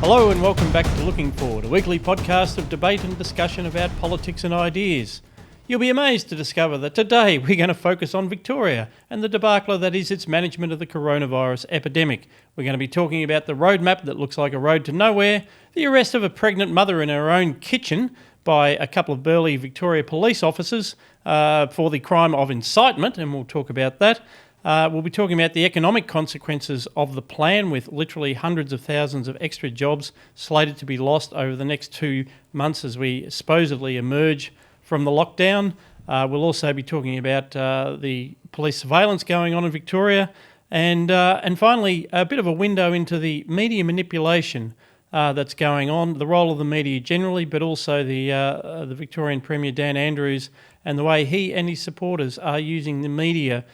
Hello and welcome back to Looking Forward, a weekly podcast of debate and discussion about politics and ideas. You'll be amazed to discover that today we're going to focus on Victoria and the debacle that is its management of the coronavirus epidemic. We're going to be talking about the roadmap that looks like a road to nowhere, the arrest of a pregnant mother in her own kitchen by a couple of burly Victoria police officers for the crime of incitement, and we'll talk about that. We'll be talking about the economic consequences of the plan, with literally hundreds of thousands of extra jobs slated to be lost over the next 2 months as we supposedly emerge from the lockdown. We'll also be talking about the police surveillance going on in Victoria, and finally a bit of a window into the media manipulation that's going on, the role of the media generally, but also the Victorian Premier Dan Andrews and the way he and his supporters are using the media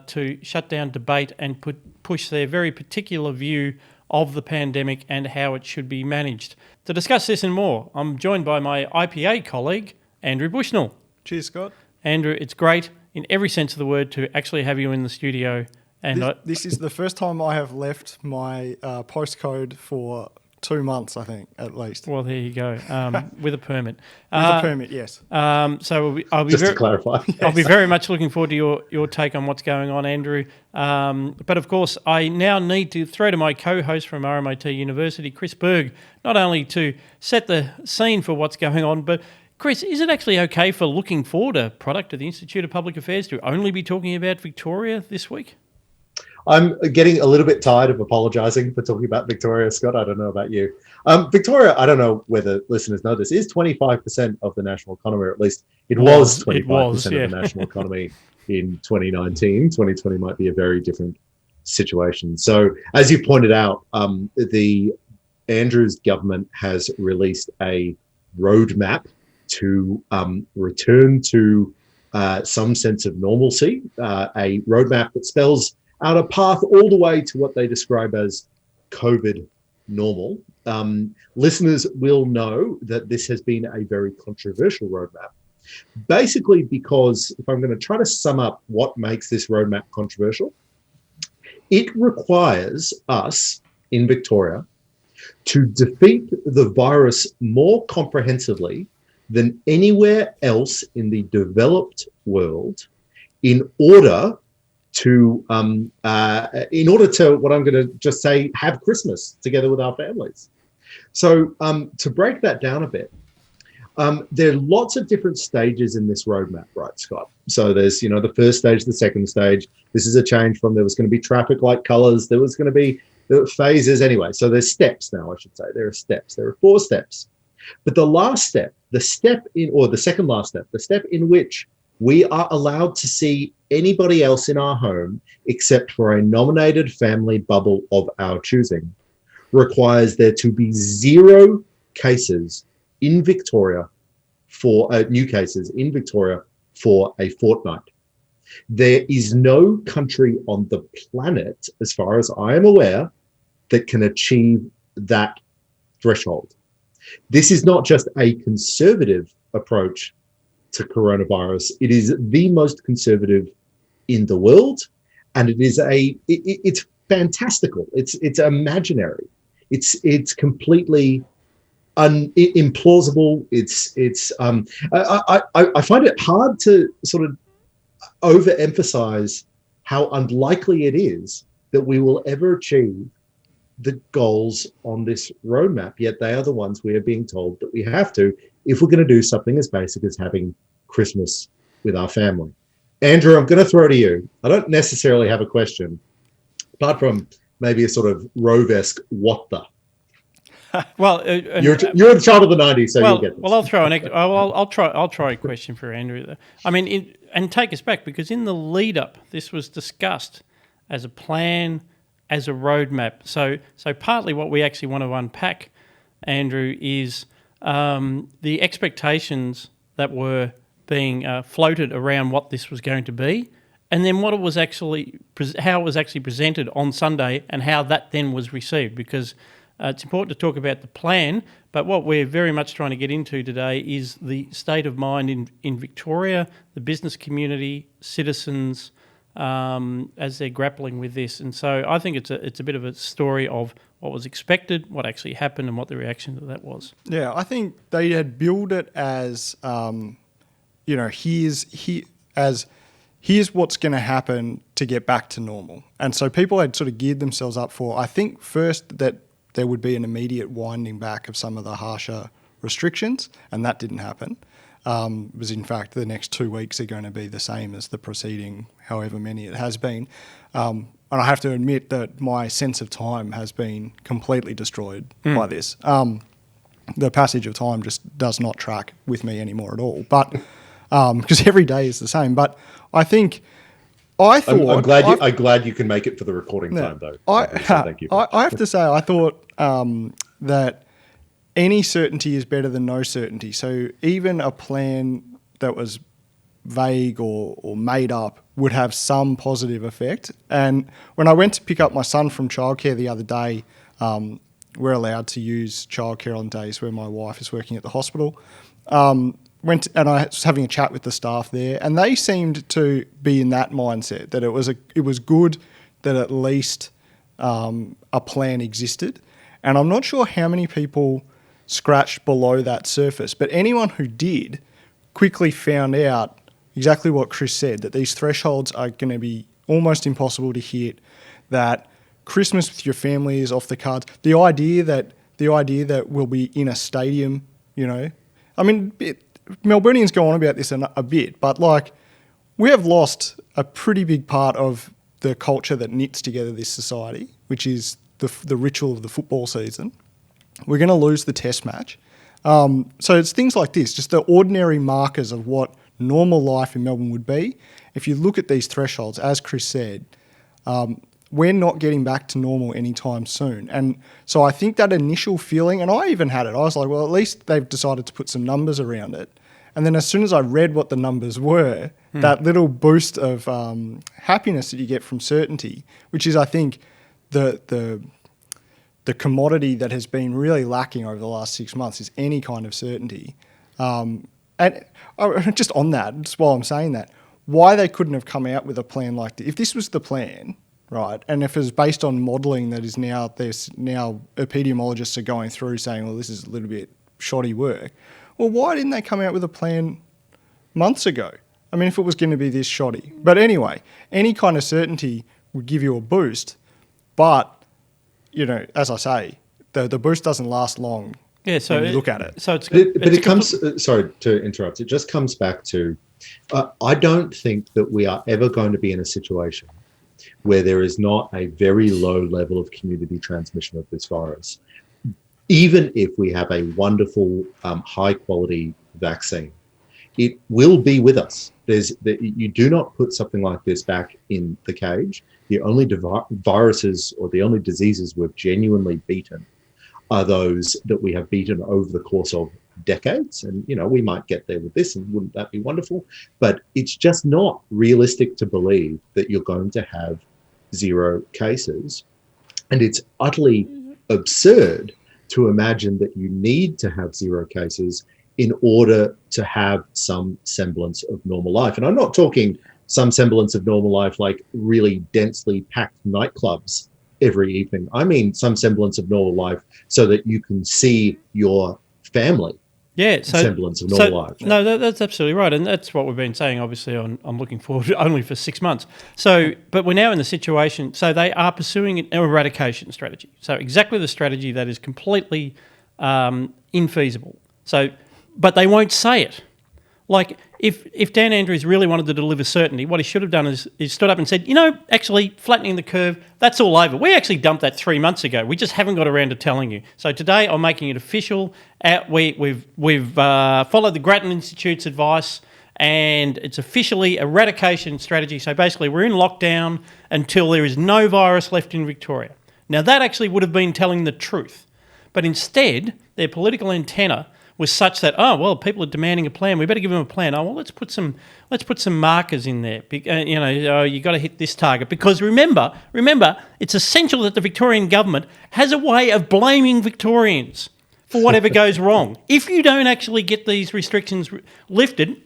to shut down debate and push their very particular view of the pandemic and how it should be managed. To discuss this and more, I'm joined by my IPA colleague, Andrew Bushnell. Cheers, Scott. Andrew, it's great in every sense of the word to actually have you in the studio. And this is the first time I have left my postcode for 2 months, I think, at least. Well, there you go, with a permit. With a permit, yes. So I'll be just to clarify. Yes. I'll be very much looking forward to your take on what's going on, Andrew. But of course, I now need to throw to my co-host from RMIT University, Chris Berg, not only to set the scene for what's going on, but Chris, is it actually okay for Looking Forward, a product of the Institute of Public Affairs, to only be talking about Victoria this week? I'm getting a little bit tired of apologising for talking about Victoria, Scott. I don't know about you. Victoria, I don't know whether listeners know this, is 25% of the national economy, or at least it was 25% of the national economy in 2019. 2020 might be a very different situation. So, as you pointed out, the Andrews government has released a roadmap to return to some sense of normalcy, a roadmap that spells out a path all the way to what they describe as COVID normal. Listeners will know that this has been a very controversial roadmap, basically because, if I'm going to try to sum up what makes this roadmap controversial, it requires us in Victoria to defeat the virus more comprehensively than anywhere else in the developed world in order to what I'm going to just say, have Christmas together with our families. So to break that down a bit, there are lots of different stages in this roadmap, right, Scott? So there's, the first stage, the second stage. This is a change from there was going to be traffic light colours, there was going to be phases anyway. So there's steps now, I should say. There are steps. There are 4 steps. But the last step, the step in which we are allowed to see anybody else in our home except for a nominated family bubble of our choosing, requires there to be 0 cases in Victoria new cases in Victoria for a fortnight. There is no country on the planet, as far as I am aware, that can achieve that threshold. This is not just a conservative approach to coronavirus. It is the most conservative in the world, and it's fantastical. It's imaginary. It's completely implausible. I find it hard to sort of overemphasize how unlikely it is that we will ever achieve the goals on this roadmap, yet they are the ones we are being told that we have to if we're going to do something as basic as having Christmas with our family. Andrew, I'm going to throw to you. I don't necessarily have a question, apart from maybe a sort of Rovesque what the. Well, you're the child of the 90s, so you'll get this. Well, I'll try a question for Andrew. I mean, and take us back, because in the lead up, this was discussed as a plan, as a roadmap. So partly what we actually want to unpack, Andrew, is the expectations that were being floated around what this was going to be, and then what it was actually, how it was actually presented on Sunday, and how that then was received. Because it's important to talk about the plan, but what we're very much trying to get into today is the state of mind in Victoria, the business community, citizens, as they're grappling with this. And so I think it's a bit of a story of what was expected, what actually happened, and what the reaction to that was. Yeah, I think they had billed it as, here's what's going to happen to get back to normal. And so people had sort of geared themselves up for, I think, first that there would be an immediate winding back of some of the harsher restrictions, and that didn't happen. It was in fact the next 2 weeks are going to be the same as the preceding however many it has been. And I have to admit that my sense of time has been completely destroyed by this. The passage of time just does not track with me anymore at all. But because every day is the same. But I think I thought I'm glad you can make it for the recording time though. Thank you. I have to say I thought that any certainty is better than no certainty. So even a plan that was vague or made up would have some positive effect. And when I went to pick up my son from childcare the other day, we're allowed to use childcare on days where my wife is working at the hospital. And I was having a chat with the staff there, and they seemed to be in that mindset that it was good that at least a plan existed. And I'm not sure how many people scratched below that surface, but anyone who did quickly found out exactly what Chris said, that these thresholds are going to be almost impossible to hit, that Christmas with your family is off the cards. The idea that we'll be in a stadium, I mean, Melburnians go on about this a bit, but like we have lost a pretty big part of the culture that knits together this society, which is the ritual of the football season. We're going to lose the test match. So it's things like this, just the ordinary markers of what normal life in Melbourne would be. If you look at these thresholds, as Chris said, we're not getting back to normal anytime soon. And so I think that initial feeling, and I even had it, I was like, well, at least they've decided to put some numbers around it. And then as soon as I read what the numbers were, that little boost of happiness that you get from certainty, which is, I think, the commodity that has been really lacking over the last 6 months, is any kind of certainty. And just on that, just while I'm saying that, why they couldn't have come out with a plan like this. If this was the plan, right, and if it was based on modelling that is now, there's now epidemiologists are going through saying, well, this is a little bit shoddy work. Well, why didn't they come out with a plan months ago? I mean, if it was going to be this shoddy. But anyway, any kind of certainty would give you a boost, but as I say, the boost doesn't last long. Yeah, so when you look at it. So it's it comes. Sorry to interrupt. It just comes back to. I don't think that we are ever going to be in a situation where there is not a very low level of community transmission of this virus, even if we have a wonderful, high quality vaccine. It will be with us. You do not put something like this back in the cage. The only viruses or the only diseases we've genuinely beaten are those that we have beaten over the course of decades. And, we might get there with this, and wouldn't that be wonderful? But it's just not realistic to believe that you're going to have 0 cases. And it's utterly absurd to imagine that you need to have 0 cases in order to have some semblance of normal life. And I'm not talking some semblance of normal life like really densely packed nightclubs every evening. I mean some semblance of normal life so that you can see your family. Yeah, semblance of normal life. No, that's absolutely right, and that's what we've been saying. Obviously, I'm looking forward to only for 6 months. So, but we're now in the situation. So they are pursuing an eradication strategy. So exactly the strategy that is completely infeasible. So, but they won't say it. Like, if Dan Andrews really wanted to deliver certainty, what he should have done is stood up and said, actually, flattening the curve, that's all over. We actually dumped that 3 months ago. We just haven't got around to telling you. So today I'm making it official. We've followed the Grattan Institute's advice, and it's officially eradication strategy. So basically we're in lockdown until there is no virus left in Victoria. Now, that actually would have been telling the truth. But instead, their political antenna was such that, people are demanding a plan. We better give them a plan. Let's put some markers in there. You got to hit this target, because remember, it's essential that the Victorian government has a way of blaming Victorians for whatever goes wrong. If you don't actually get these restrictions lifted,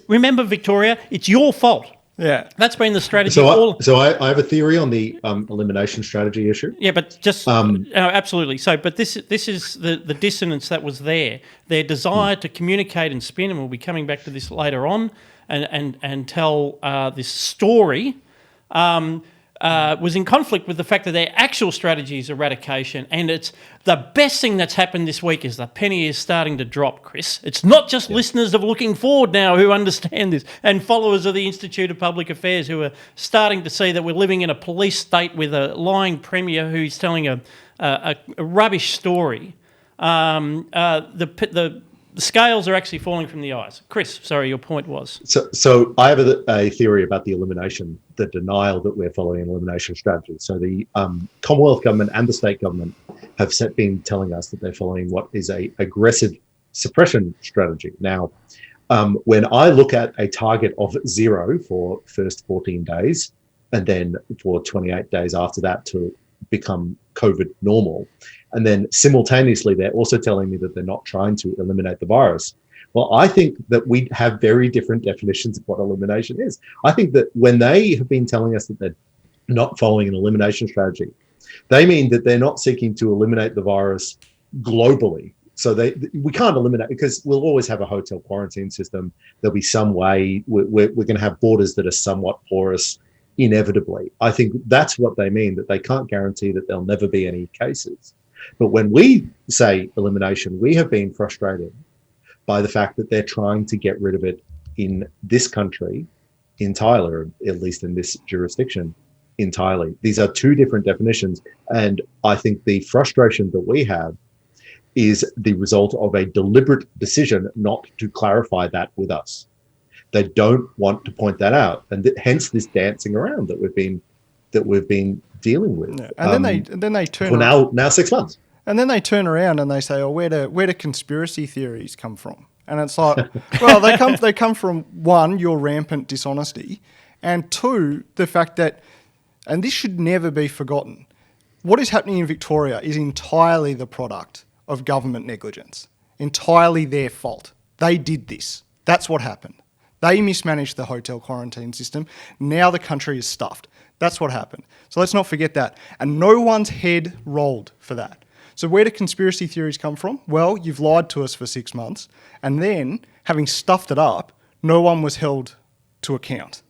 remember, Victoria, it's your fault. Yeah. That's been the strategy. So I have a theory on the elimination strategy issue. Yeah, but just absolutely. So, but this is the dissonance that was there. Their desire to communicate and spin, and we'll be coming back to this later on, and tell this story. Was in conflict with the fact that their actual strategy is eradication, and it's the best thing that's happened this week is the penny is starting to drop, Chris. It's not just listeners of Looking Forward now who understand this, and followers of the Institute of Public Affairs who are starting to see that we're living in a police state with a lying premier who's telling a rubbish story. The scales are actually falling from the eyes. Chris, sorry, your point was? So I have a theory about the denial that we're following an elimination strategy. So the Commonwealth government and the state government have been telling us that they're following what is a aggressive suppression strategy. Now, when I look at a target of 0 for first 14 days, and then for 28 days after that to become COVID normal, and then simultaneously, they're also telling me that they're not trying to eliminate the virus. Well, I think that we have very different definitions of what elimination is. I think that when they have been telling us that they're not following an elimination strategy, they mean that they're not seeking to eliminate the virus globally. So we can't eliminate, because we'll always have a hotel quarantine system. There'll be some way we're going to have borders that are somewhat porous inevitably. I think that's what they mean, that they can't guarantee that there'll never be any cases. But when we say elimination, we have been frustrated by the fact that they're trying to get rid of it in this country entirely, or at least in this jurisdiction entirely. These are two different definitions. And I think the frustration that we have is the result of a deliberate decision not to clarify that with us. They don't want to point that out. And hence this dancing around that we've been dealing with. Yeah. And then they turn for now 6 months. And then they turn around and they say, "Oh, where do conspiracy theories come from?" And it's like, well, they come from, one, your rampant dishonesty, and two, the fact that, and this should never be forgotten, what is happening in Victoria is entirely the product of government negligence, entirely their fault. They did this. That's what happened. They mismanaged the hotel quarantine system. Now the country is stuffed. That's what happened. So let's not forget that. And no one's head rolled for that. So where do conspiracy theories come from? Well, you've lied to us for 6 months, and then, having stuffed it up, no one was held to account.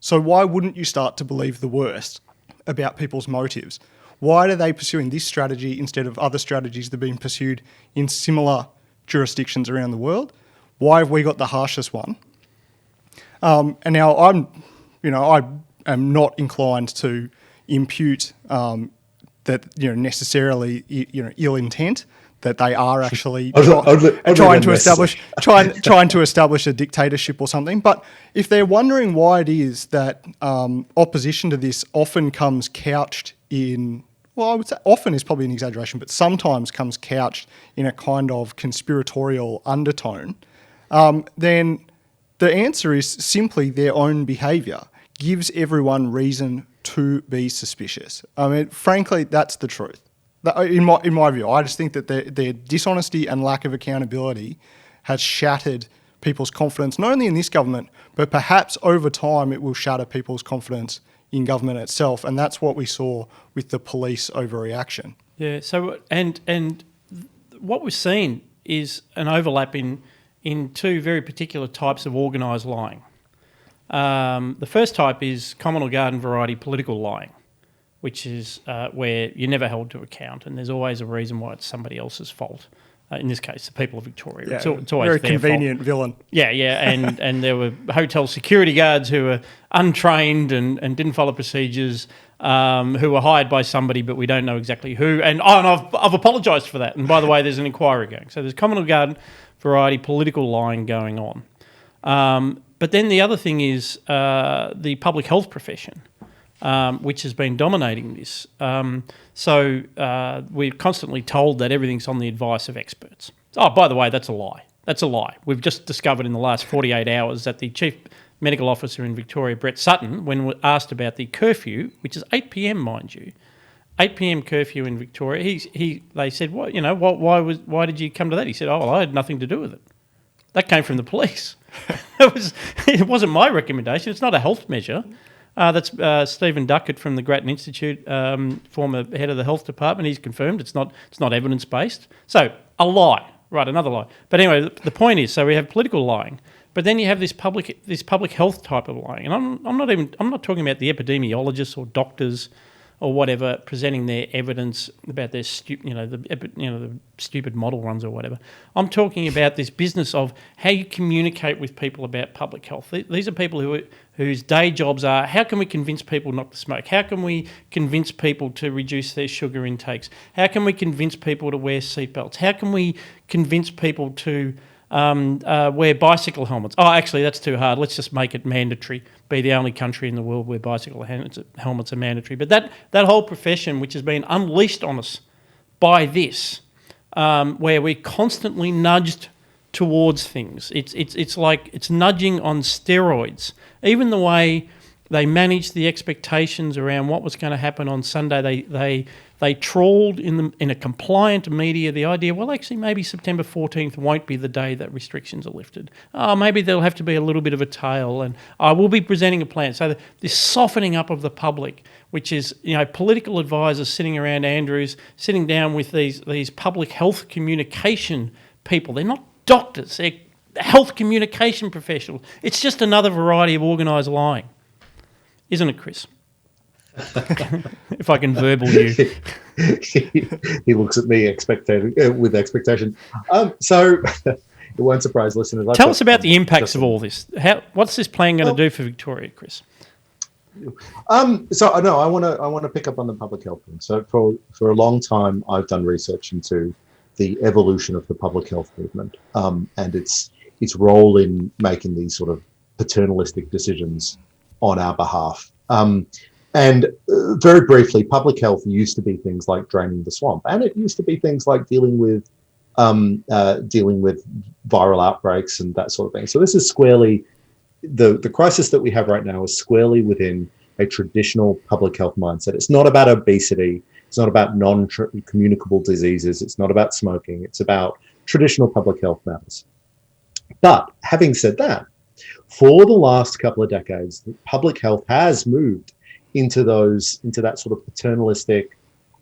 So why wouldn't you start to believe the worst about people's motives? Why are they pursuing this strategy instead of other strategies that are being pursued in similar jurisdictions around the world? Why have we got the harshest one? And now I am not inclined to impute that necessarily ill intent, that they are actually trying to establish a dictatorship or something. But if they're wondering why it is that opposition to this often comes couched in, well, I would say often is probably an exaggeration, but sometimes comes couched in a kind of conspiratorial undertone, then the answer is simply their own behaviour gives everyone reason to be suspicious. I mean, frankly, that's the truth. In my view, I just think that their dishonesty and lack of accountability has shattered people's confidence, not only in this government, but perhaps over time it will shatter people's confidence in government itself. And that's what we saw with the police overreaction. Yeah, so, and what we've seen is an overlap in two very particular types of organised lying. The first type is common or garden variety political lying, which is where you're never held to account and there's always a reason why it's somebody else's fault. In this case, the people of Victoria. Yeah, it's always very their convenient fault. Villain. Yeah, and there were hotel security guards who were untrained and didn't follow procedures, who were hired by somebody, but we don't know exactly who. And I've apologised for that. And by the way, there's an inquiry going. So there's common or garden variety political lying going on. But then the other thing is the public health profession, which has been dominating this. So we're constantly told that everything's on the advice of experts. Oh, by the way, that's a lie. That's a lie. We've just discovered in the last 48 hours that the Chief Medical Officer in Victoria, Brett Sutton, when asked about the curfew, which is 8 p.m, mind you, 8 p.m. curfew in Victoria, they said, why did you come to that? He said, oh, well, I had nothing to do with it. That came from the police. It wasn't my recommendation. It's not a health measure. That's Stephen Duckett from the Grattan Institute, former head of the health department. He's confirmed it's not evidence based. So a lie, right? Another lie. But anyway, the point is, so we have political lying, but then you have this public health type of lying, and I'm not talking about the epidemiologists or doctors or whatever presenting their evidence about their the stupid model runs or whatever. I'm talking about this business of how you communicate with people about public health. These are people whose day jobs are, how can we convince people not to smoke? How can we convince people to reduce their sugar intakes? How can we convince people to wear seatbelts? How can we convince people to wear bicycle helmets? Oh, actually, that's too hard. Let's just make it mandatory. Be the only country in the world where bicycle helmets are mandatory. But that whole profession, which has been unleashed on us by this, where we're constantly nudged towards things. It's like it's nudging on steroids. Even the way they managed the expectations around what was going to happen on Sunday, they trawled in a compliant media the idea, well, actually, maybe September 14th won't be the day that restrictions are lifted. Oh, maybe there'll have to be a little bit of a tail, and I will be presenting a plan. So this softening up of the public, which is, political advisors sitting around Andrews, sitting down with these public health communication people. They're not doctors, they're health communication professionals. It's just another variety of organised lying. Isn't it, Chris? If I can verbal you. He looks at me with expectation. So it won't surprise listeners. Tell us about the impacts of all this. What's this plan going to do for Victoria, Chris? So no, I want to pick up on the public health thing. So for a long time, I've done research into the evolution of the public health movement and its role in making these sort of paternalistic decisions on our behalf. And very briefly, public health used to be things like draining the swamp, and it used to be things like dealing with viral outbreaks and that sort of thing. So this is squarely the crisis that we have right now is squarely within a traditional public health mindset. It's not about obesity. It's not about non-communicable diseases. It's not about smoking. It's about traditional public health matters. But having said that, for the last couple of decades, public health has moved into that sort of paternalistic,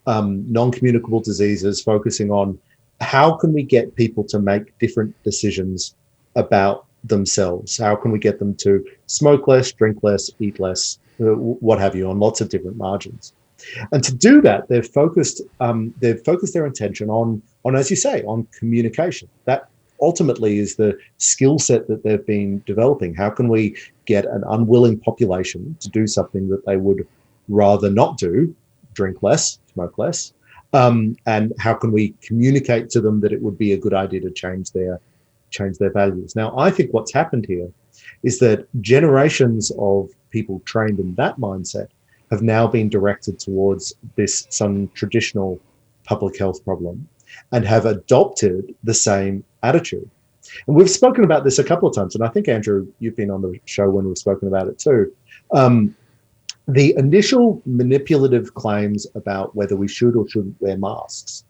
non-communicable diseases, focusing on how can we get people to make different decisions about themselves? How can we get them to smoke less, drink less, eat less, what have you, on lots of different margins? And to do that, they've focused their attention on, as you say, on communication. That ultimately is the skill set that they've been developing. How can we get an unwilling population to do something that they would rather not do, drink less, smoke less, and how can we communicate to them that it would be a good idea to change their values? Now, I think what's happened here is that generations of people trained in that mindset have now been directed towards some traditional public health problem and have adopted the same attitude. And we've spoken about this a couple of times, and I think, Andrew, you've been on the show when we've spoken about it too. The initial manipulative claims about whether we should or shouldn't wear masks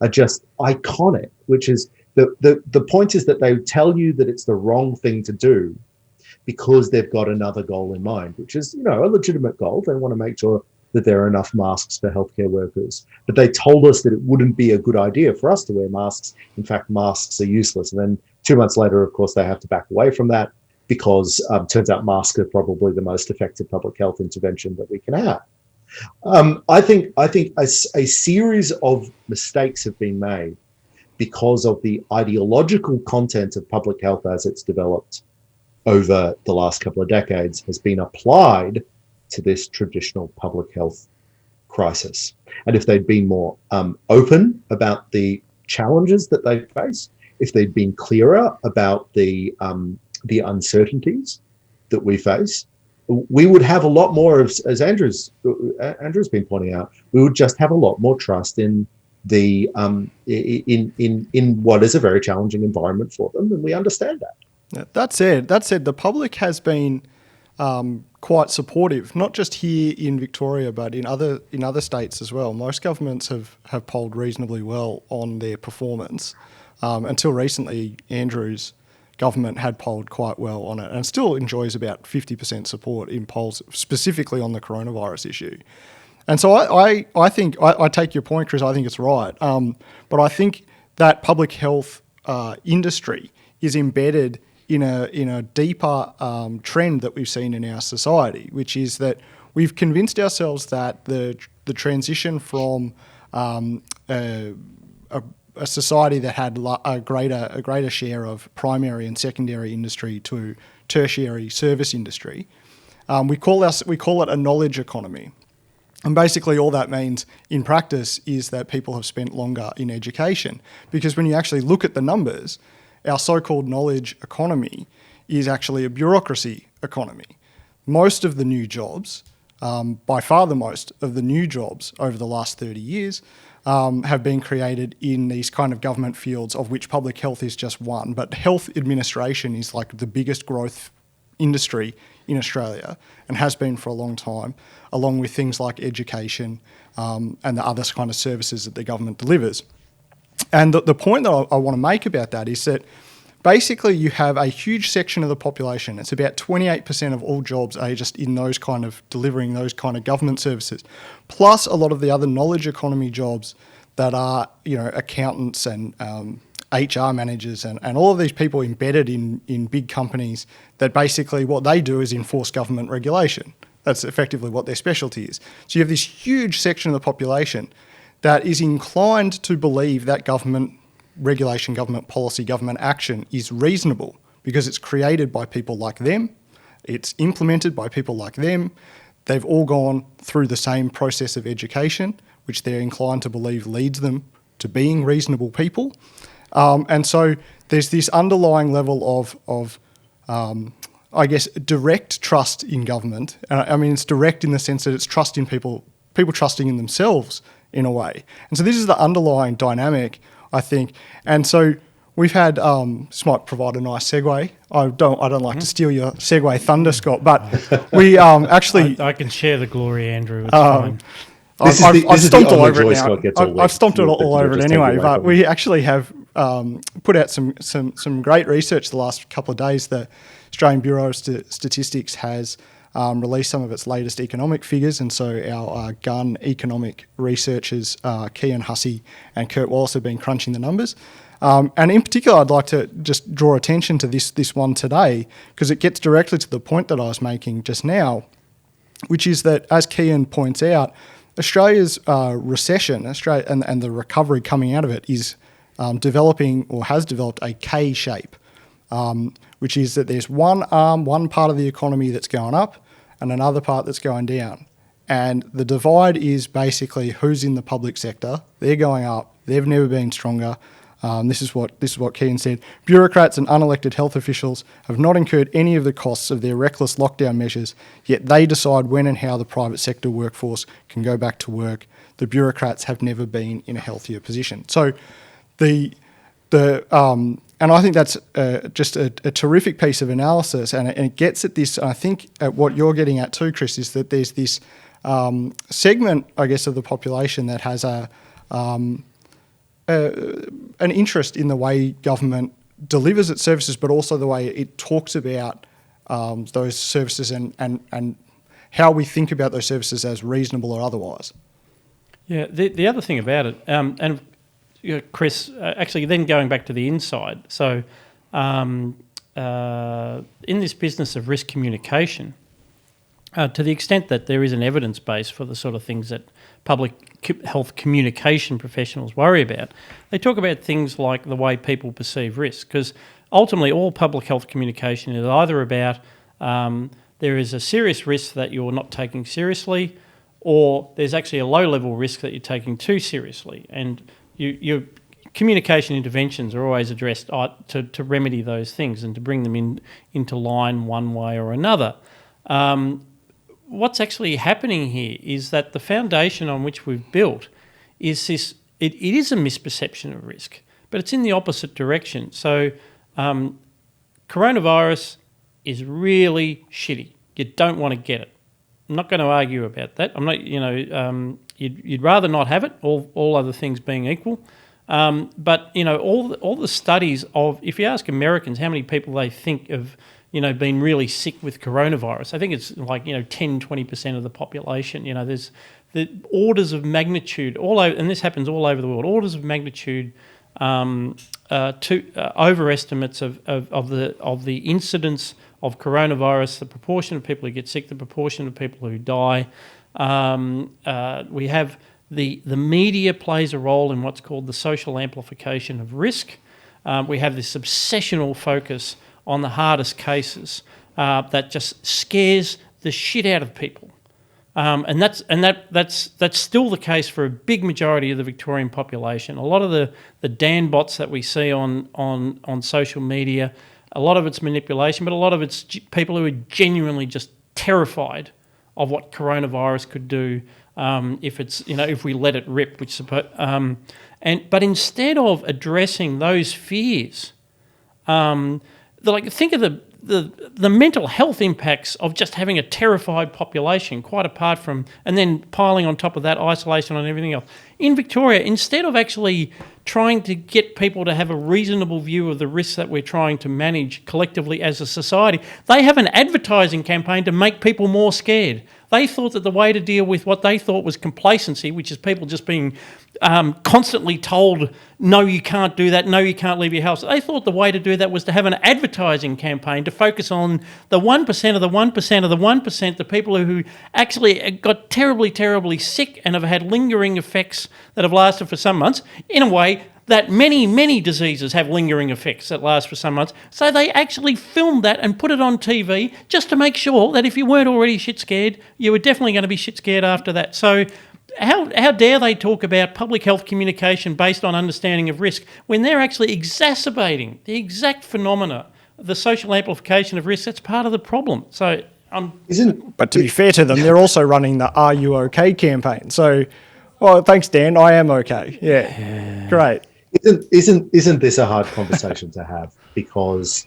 are just iconic, which is the point is that they tell you that it's the wrong thing to do because they've got another goal in mind, which is, a legitimate goal. They want to make sure that there are enough masks for healthcare workers. But they told us that it wouldn't be a good idea for us to wear masks. In fact, masks are useless. And then 2 months later, of course, they have to back away from that because turns out masks are probably the most effective public health intervention that we can have. I think a series of mistakes have been made because of the ideological content of public health as it's developed over the last couple of decades has been applied to this traditional public health crisis. And if they'd been more open about the challenges that they face, if they'd been clearer about the uncertainties that we face, we would have a lot more of, as Andrew's been pointing out, we would just have a lot more trust in the in what is a very challenging environment for them, and we understand that. That said, the public has been quite supportive, not just here in Victoria, but in other states as well. Most governments have polled reasonably well on their performance. Until recently, Andrews government had polled quite well on it, and still enjoys about 50% support in polls specifically on the coronavirus issue. And so I think I take your point, Chris. I think it's right, but I think that public health industry is embedded in a deeper trend that we've seen in our society, which is that we've convinced ourselves that the transition from a society that had a greater share of primary and secondary industry to tertiary service industry, we call it a knowledge economy. And basically all that means in practice is that people have spent longer in education, because when you actually look at the numbers, our so-called knowledge economy is actually a bureaucracy economy. Most of the new jobs, by far the most of the new jobs over the last 30 years, have been created in these kind of government fields, of which public health is just one. But health administration is like the biggest growth industry in Australia and has been for a long time, along with things like education and the other kind of services that the government delivers. And the point that I want to make about that is that basically you have a huge section of the population. It's about 28% of all jobs are just in those kind of delivering those kind of government services, plus a lot of the other knowledge economy jobs that are, accountants and HR managers and all of these people embedded in big companies that basically what they do is enforce government regulation. That's effectively what their specialty is. So you have this huge section of the population that is inclined to believe that government regulation, government policy, government action is reasonable because it's created by people like them, it's implemented by people like them, they've all gone through the same process of education, which they're inclined to believe leads them to being reasonable people. And so there's this underlying level of direct trust in government. I mean, it's direct in the sense that it's trust in people trusting in themselves in a way. And so this is the underlying dynamic, I think. And so we've had, this might provide a nice segue. I don't like to steal your segue thunder, Scott, but we actually... I can share the glory, Andrew. It's fine. I've stomped all over it now. I've stomped it all over it anyway, but we actually have put out some great research the last couple of days. The Australian Bureau of Statistics has released some of its latest economic figures, and so our gun economic researchers, Kian Hussey and Kurt Wallace, have been crunching the numbers. And in particular, I'd like to just draw attention to this one today, because it gets directly to the point that I was making just now, which is that, as Kian points out, Australia's recession, and the recovery coming out of it is developing, or has developed, a K shape, which is that there's one part of the economy that's going up and another part that's going down. And the divide is basically who's in the public sector. They're going up. They've never been stronger. This is what Kian said. Bureaucrats and unelected health officials have not incurred any of the costs of their reckless lockdown measures, yet they decide when and how the private sector workforce can go back to work. The bureaucrats have never been in a healthier position. So and I think that's just a terrific piece of analysis, and it gets at this. I think at what you're getting at too, Chris, is that there's this segment, I guess, of the population that has an interest in the way government delivers its services, but also the way it talks about those services and how we think about those services as reasonable or otherwise. Yeah, the other thing about it, and Chris, actually then going back to the inside, so in this business of risk communication, to the extent that there is an evidence base for the sort of things that public health communication professionals worry about, they talk about things like the way people perceive risk, because ultimately all public health communication is either about there is a serious risk that you're not taking seriously, or there's actually a low-level risk that you're taking too seriously. And your communication interventions are always addressed to remedy those things and to bring them into line one way or another. What's actually happening here is that the foundation on which we've built is this. It is a misperception of risk, but it's in the opposite direction. So coronavirus is really shitty. You don't want to get it. I'm not going to argue about that. I'm not, you'd rather not have it, all other things being equal. But all the studies of, if you ask Americans how many people they think have been really sick with coronavirus, I think it's like 10-20% of the population. There's the orders of magnitude all over, and this happens all over the world. Orders of magnitude overestimates of the incidence of coronavirus, the proportion of people who get sick, the proportion of people who die. We have the media plays a role in what's called the social amplification of risk. We have this obsessional focus on the hardest cases that just scares the shit out of people. And that's still the case for a big majority of the Victorian population. A lot of the Dan bots that we see on social media, a lot of it's manipulation, but a lot of it's people who are genuinely just terrified of what coronavirus could do if we let it rip. But instead of addressing those fears, think of the mental health impacts of just having a terrified population, quite apart from, and then piling on top of that isolation and everything else. In Victoria, instead of actually trying to get people to have a reasonable view of the risks that we're trying to manage collectively as a society, they have an advertising campaign to make people more scared. They thought that the way to deal with what they thought was complacency, which is people just being constantly told, no, you can't do that, no, you can't leave your house. They thought the way to do that was to have an advertising campaign to focus on the 1% of the 1% of the 1%, the people who actually got terribly, terribly sick and have had lingering effects that have lasted for some months, in a way that many, many diseases have lingering effects that last for some months. So they actually filmed that and put it on TV just to make sure that if you weren't already shit scared, you were definitely going to be shit scared after that. So how dare they talk about public health communication based on understanding of risk when they're actually exacerbating the exact phenomena, the social amplification of risk? That's part of the problem. So But to be fair to them, they're also running the Are You OK campaign. So, well, thanks, Dan. I am okay. Yeah. Great. Isn't this a hard conversation to have? Because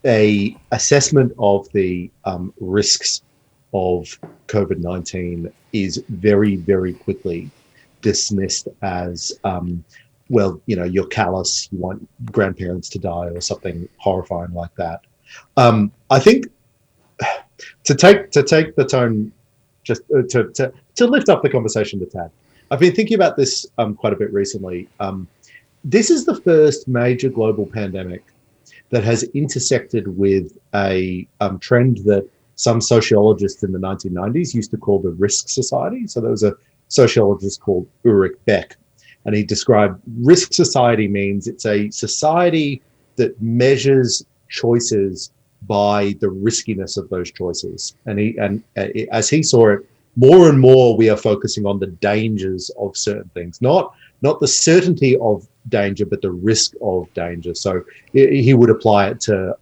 a assessment of the risks of COVID-19 is very, very quickly dismissed as, you're callous, you want grandparents to die or something horrifying like that. I think to take the tone, just to lift up the conversation a tad, I've been thinking about this quite a bit recently. This is the first major global pandemic that has intersected with a trend that some sociologists in the 1990s used to call the risk society. So there was a sociologist called Ulrich Beck, and he described risk society means it's a society that measures choices by the riskiness of those choices. And as he saw it, more and more we are focusing on the dangers of certain things, not the certainty of danger, but the risk of danger. So he would apply it to,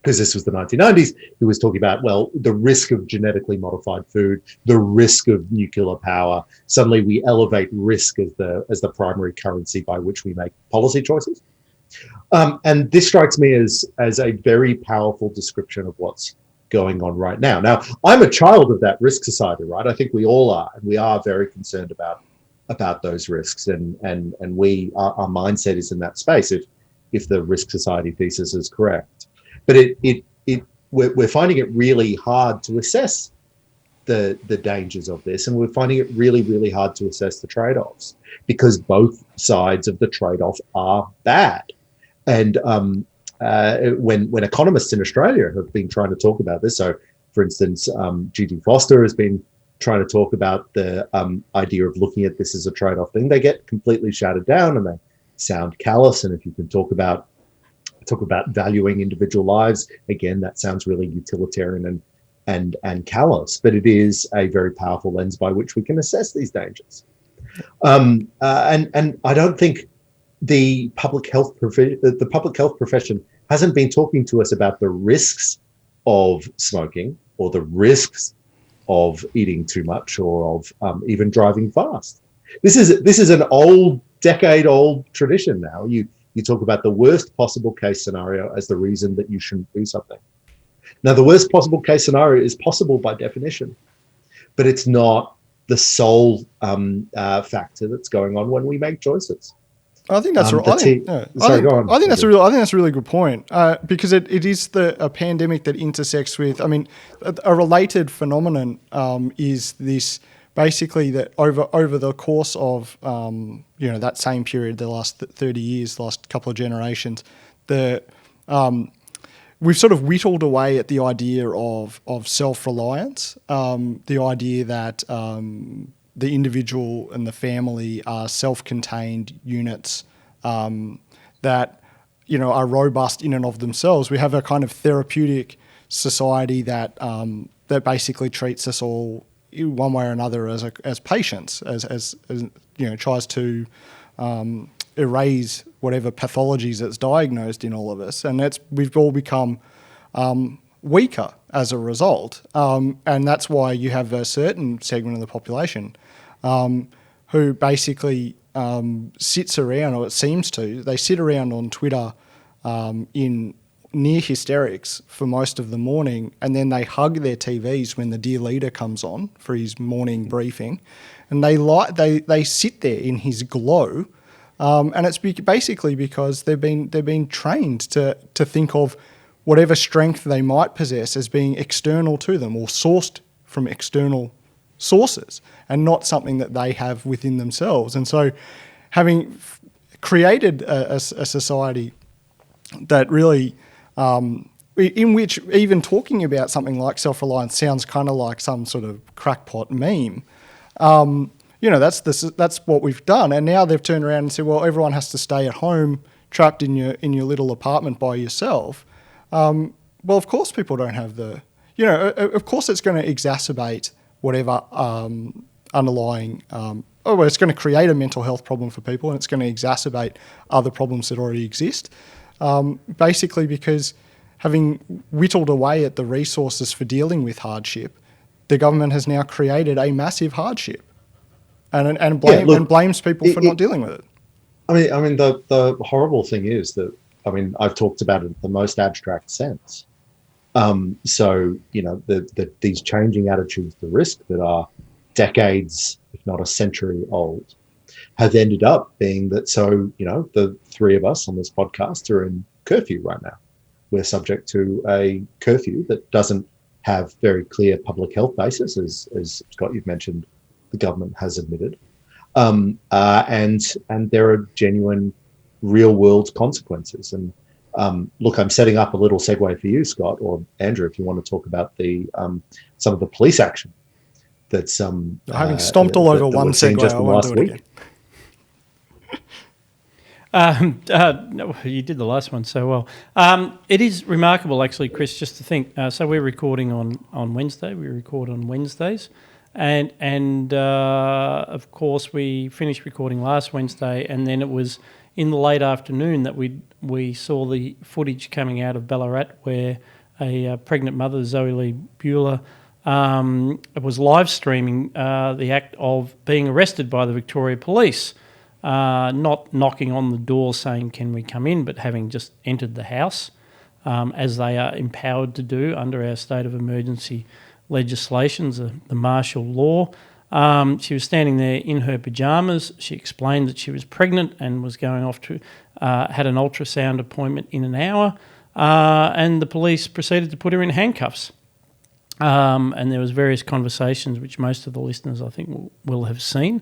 because this was the 1990s, he was talking about, the risk of genetically modified food, the risk of nuclear power. Suddenly we elevate risk as the primary currency by which we make policy choices. And this strikes me as a very powerful description of what's going on right now. Now, I'm a child of that risk society, right? I think we all are, and we are very concerned about those risks, and our mindset is in that space if the risk society thesis is correct. But we're finding it really hard to assess the dangers of this, and we're finding it really, really hard to assess the trade-offs, because both sides of the trade-off are bad. And when economists in Australia have been trying to talk about this, so for instance, G.G. Foster has been trying to talk about the idea of looking at this as a trade-off thing, they get completely shouted down and they sound callous. And if you can talk about valuing individual lives, again, that sounds really utilitarian and callous, but it is a very powerful lens by which we can assess these dangers. And I don't think the public health profession hasn't been talking to us about the risks of smoking or the risks of eating too much or of even driving fast. This is an decade-old tradition now. You talk about the worst possible case scenario as the reason that you shouldn't do something. Now, the worst possible case scenario is possible by definition, but it's not the sole factor that's going on when we make choices. I think that's right. Go on. I think that's a really good point because it is a pandemic that intersects with. I mean, a related phenomenon is this basically that over the course of that same period, the last 30 years, last couple of generations, we've sort of whittled away at the idea of self-reliance, the idea that the individual and the family are self-contained units that are robust in and of themselves. We have a kind of therapeutic society that basically treats us all one way or another as patients, as tries to erase whatever pathologies it's diagnosed in all of us, and we've all become weaker as a result, and that's why you have a certain segment of the population who basically sits around, or it seems they sit around on Twitter in near hysterics for most of the morning, and then they hug their TVs when the dear leader comes on for his morning briefing, and they sit there in his glow, and it's basically because they've been trained to think of whatever strength they might possess as being external to them or sourced from external sources and not something that they have within themselves. And so having created a society that really, in which even talking about something like self-reliance sounds kind of like some sort of crackpot meme, that's what we've done. And now they've turned around and said, well, everyone has to stay at home, trapped in your little apartment by yourself. Well, of course people don't have of course it's going to exacerbate whatever underlying, it's going to create a mental health problem for people, and it's going to exacerbate other problems that already exist. Basically because having whittled away at the resources for dealing with hardship, the government has now created a massive hardship and blames people for not dealing with it. I mean, the horrible thing is that, I've talked about it in the most abstract sense. These changing attitudes to risk that are decades, if not a century old, have ended up being that. So, the three of us on this podcast are in curfew right now. We're subject to a curfew that doesn't have very clear public health basis, as Scott, you've mentioned, the government has admitted. And there are genuine real world consequences. And look, I'm setting up a little segue for you, Scott, or Andrew, if you want to talk about some of the police action that's having stomped all over one segue, I won't do it again. No, you did the last one so well. It is remarkable, actually, Chris, just to think. So we're recording on Wednesday. We record on Wednesdays. And of course, we finished recording last Wednesday, and then it was in the late afternoon that we saw the footage coming out of Ballarat where a pregnant mother, Zoe Lee Buhler, was live streaming the act of being arrested by the Victoria Police, not knocking on the door saying, "Can we come in?" but having just entered the house, as they are empowered to do under our state of emergency legislations, the martial law. She was standing there in her pyjamas. She explained that she was pregnant and was going off to, had an ultrasound appointment in an hour, and the police proceeded to put her in handcuffs. And there was various conversations which most of the listeners, I think, will have seen.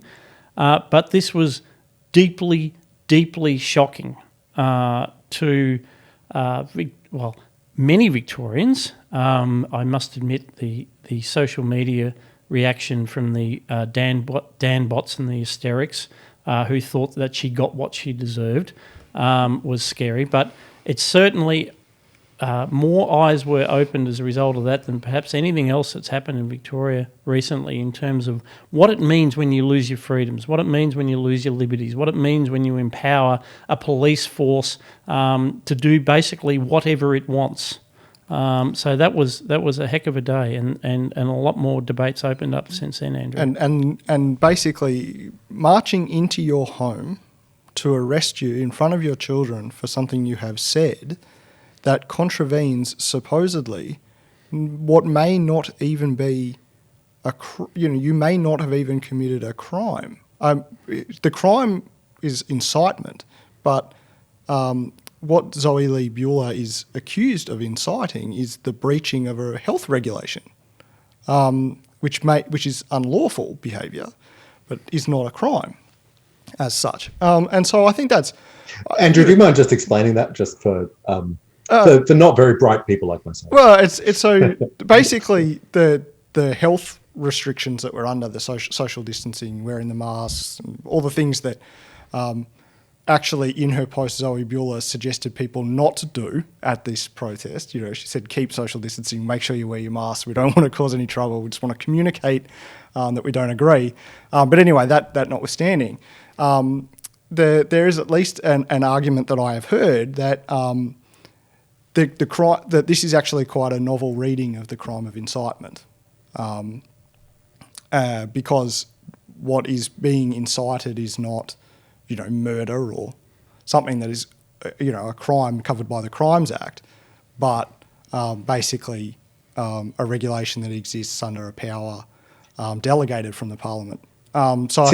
But this was deeply, deeply shocking to, many Victorians. I must admit the social media reaction from the Dan bots and the hysterics who thought that she got what she deserved was scary. But it's certainly more eyes were opened as a result of that than perhaps anything else that's happened in Victoria recently in terms of what it means when you lose your freedoms, what it means when you lose your liberties, what it means when you empower a police force to do basically whatever it wants. So that was a heck of a day, and a lot more debates opened up since then, Andrew. And basically marching into your home to arrest you in front of your children for something you have said that contravenes supposedly what may not even be you may not have even committed a crime. The crime is incitement, but what Zoe Lee Buhler is accused of inciting is the breaching of a health regulation, which is unlawful behaviour, but is not a crime as such. And so I think that's... Andrew, do you mind just explaining that just for not very bright people like myself? Well, it's so basically the health restrictions that were under, the social distancing, wearing the masks, and all the things that actually in her post Zoe Buhler suggested people not to do at this protest. You know, she said keep social distancing, make sure you wear your mask. We don't want to cause any trouble. We just want to communicate that we don't agree. But anyway, that notwithstanding, there is at least an argument that I have heard that that this is actually quite a novel reading of the crime of incitement, because what is being incited is not, murder or something that is, a crime covered by the Crimes Act, but basically a regulation that exists under a power delegated from the Parliament. So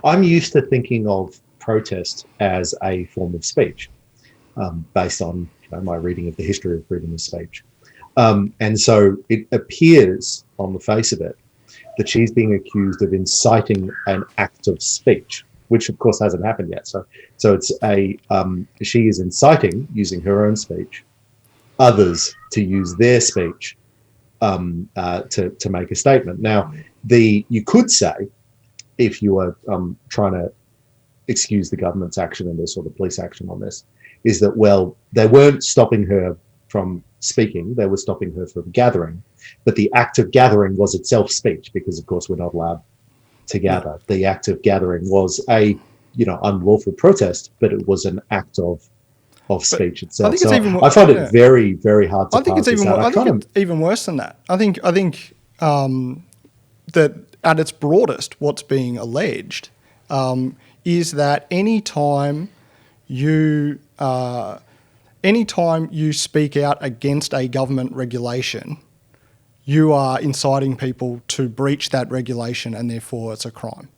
I'm used to thinking of protest as a form of speech, based on my reading of the history of freedom of speech. And so it appears on the face of it that she's being accused of inciting an act of speech, which of course hasn't happened yet. So it's she is inciting, using her own speech, others to use their speech to make a statement. Now, you could say, if you were trying to excuse the government's action in this or the police action on this, is that, well, they weren't stopping her from speaking, they were stopping her from gathering, but the act of gathering was itself speech, because of course we're not allowed to gather. Yeah. The act of gathering was a unlawful protest, but it was an act of speech itself. I find it very, very hard to parse this out. I think it's even worse than that. I think that at its broadest, what's being alleged is that anytime you speak out against a government regulation, you are inciting people to breach that regulation, and therefore it's a crime.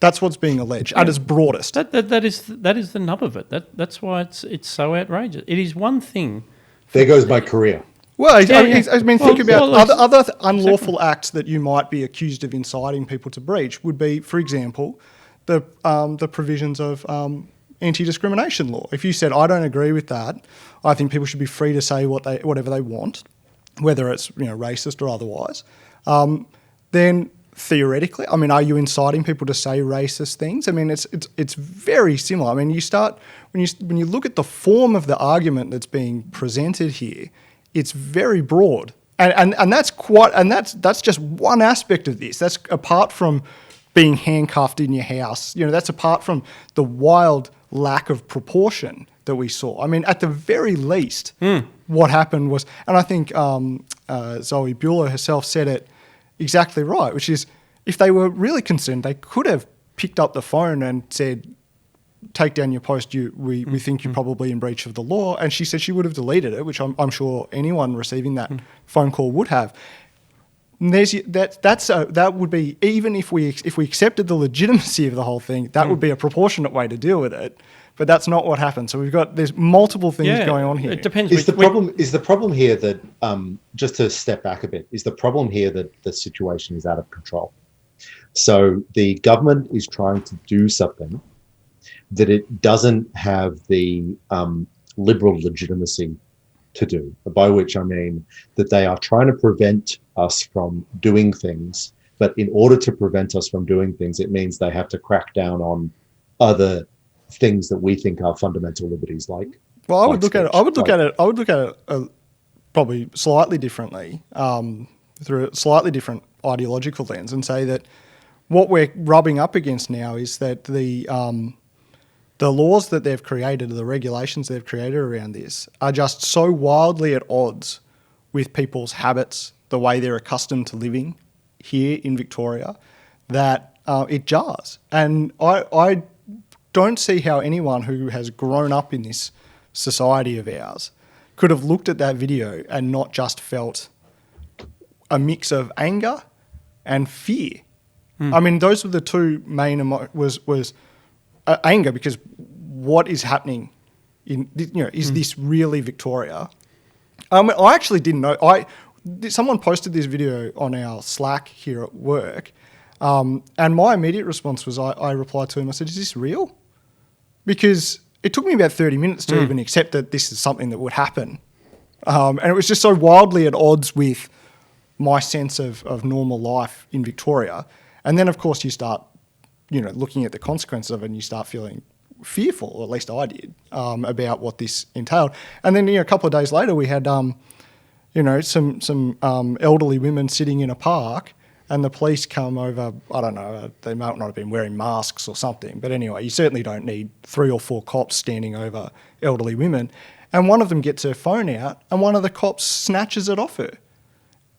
That's what's being alleged at its broadest. That is the nub of it. That's why it's so outrageous. It is one thing. There goes my career. Well, think about other unlawful acts that you might be accused of inciting people to breach would be, for example, the provisions of anti-discrimination law. If you said, I don't agree with that, I think people should be free to say whatever they want, whether it's racist or otherwise, then theoretically, are you inciting people to say racist things? It's very similar. when you look at the form of the argument that's being presented here, it's very broad, and that's just one aspect of this. That's apart from being handcuffed in your house. That's apart from the wild lack of proportion that we saw. At the very least, what happened was, and I think Zoe Buhler herself said it exactly right, which is, if they were really concerned, they could have picked up the phone and said, take down your post, we think you're probably in breach of the law. And she said she would have deleted it, which I'm sure anyone receiving that phone call would have. And that would be, even if we accepted the legitimacy of the whole thing, that would be a proportionate way to deal with it. But that's not what happened. So there's multiple things going on here. It depends. Is the problem here that, just to step back a bit, is the problem here that the situation is out of control? So the government is trying to do something that it doesn't have the liberal legitimacy to do, by which I mean that they are trying to prevent us from doing things, but in order to prevent us from doing things, it means they have to crack down on other things that we think are fundamental liberties, like. Well, I would look at it probably slightly differently, through a slightly different ideological lens, and say that what we're rubbing up against now is that the laws that they've created, the regulations they've created around this, are just so wildly at odds with people's habits, the way they're accustomed to living here in Victoria, that it jars. And I don't see how anyone who has grown up in this society of ours could have looked at that video and not just felt a mix of anger and fear. Those were the two main was anger, because what is happening? Is this really Victoria? I actually didn't know. Someone posted this video on our Slack here at work, and my immediate response was I replied to him. I said, "Is this real?" Because it took me about 30 minutes to even accept that this is something that would happen, and it was just so wildly at odds with my sense of normal life in Victoria. And then, of course, you start, looking at the consequences of it, and you start feeling fearful, or at least I did, about what this entailed. And then, a couple of days later, we had, some elderly women sitting in a park, and the police come over. I don't know, they might not have been wearing masks or something, but anyway, you certainly don't need 3 or 4 cops standing over elderly women. And one of them gets her phone out, and one of the cops snatches it off her.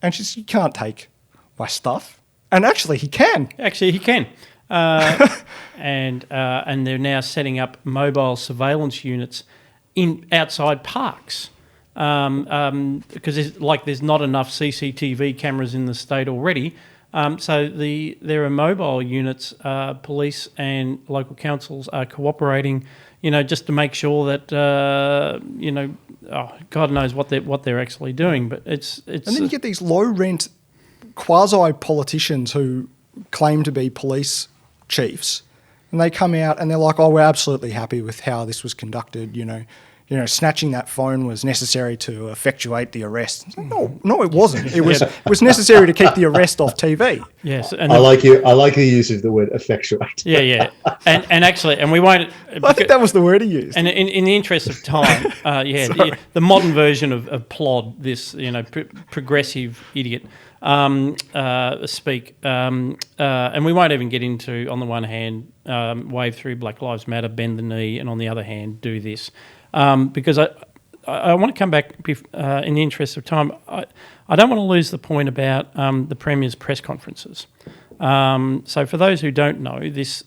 And she says, "You can't take my stuff." And actually, he can. And they're now setting up mobile surveillance units in outside parks because there's not enough CCTV cameras in the state already. So there are mobile units. Police and local councils are cooperating, just to make sure that God knows what they're actually doing. But it's and then you get these low rent quasi politicians who claim to be police chiefs, and they come out and they're like, "Oh, we're absolutely happy with how this was conducted. Snatching that phone was necessary to effectuate the arrest." It's like, no, it wasn't. It was necessary to keep the arrest off TV. Yes, and I like the use of the word effectuate. Yeah, and actually, and we won't. I think that was the word he used. And in the interest of time, the modern version of plod, this progressive idiot. Speak. And we won't even get into, on the one hand, wave through Black Lives Matter, bend the knee, and on the other hand, do this. Because I want to come back in the interest of time. I don't want to lose the point about the Premier's press conferences. So for those who don't know, this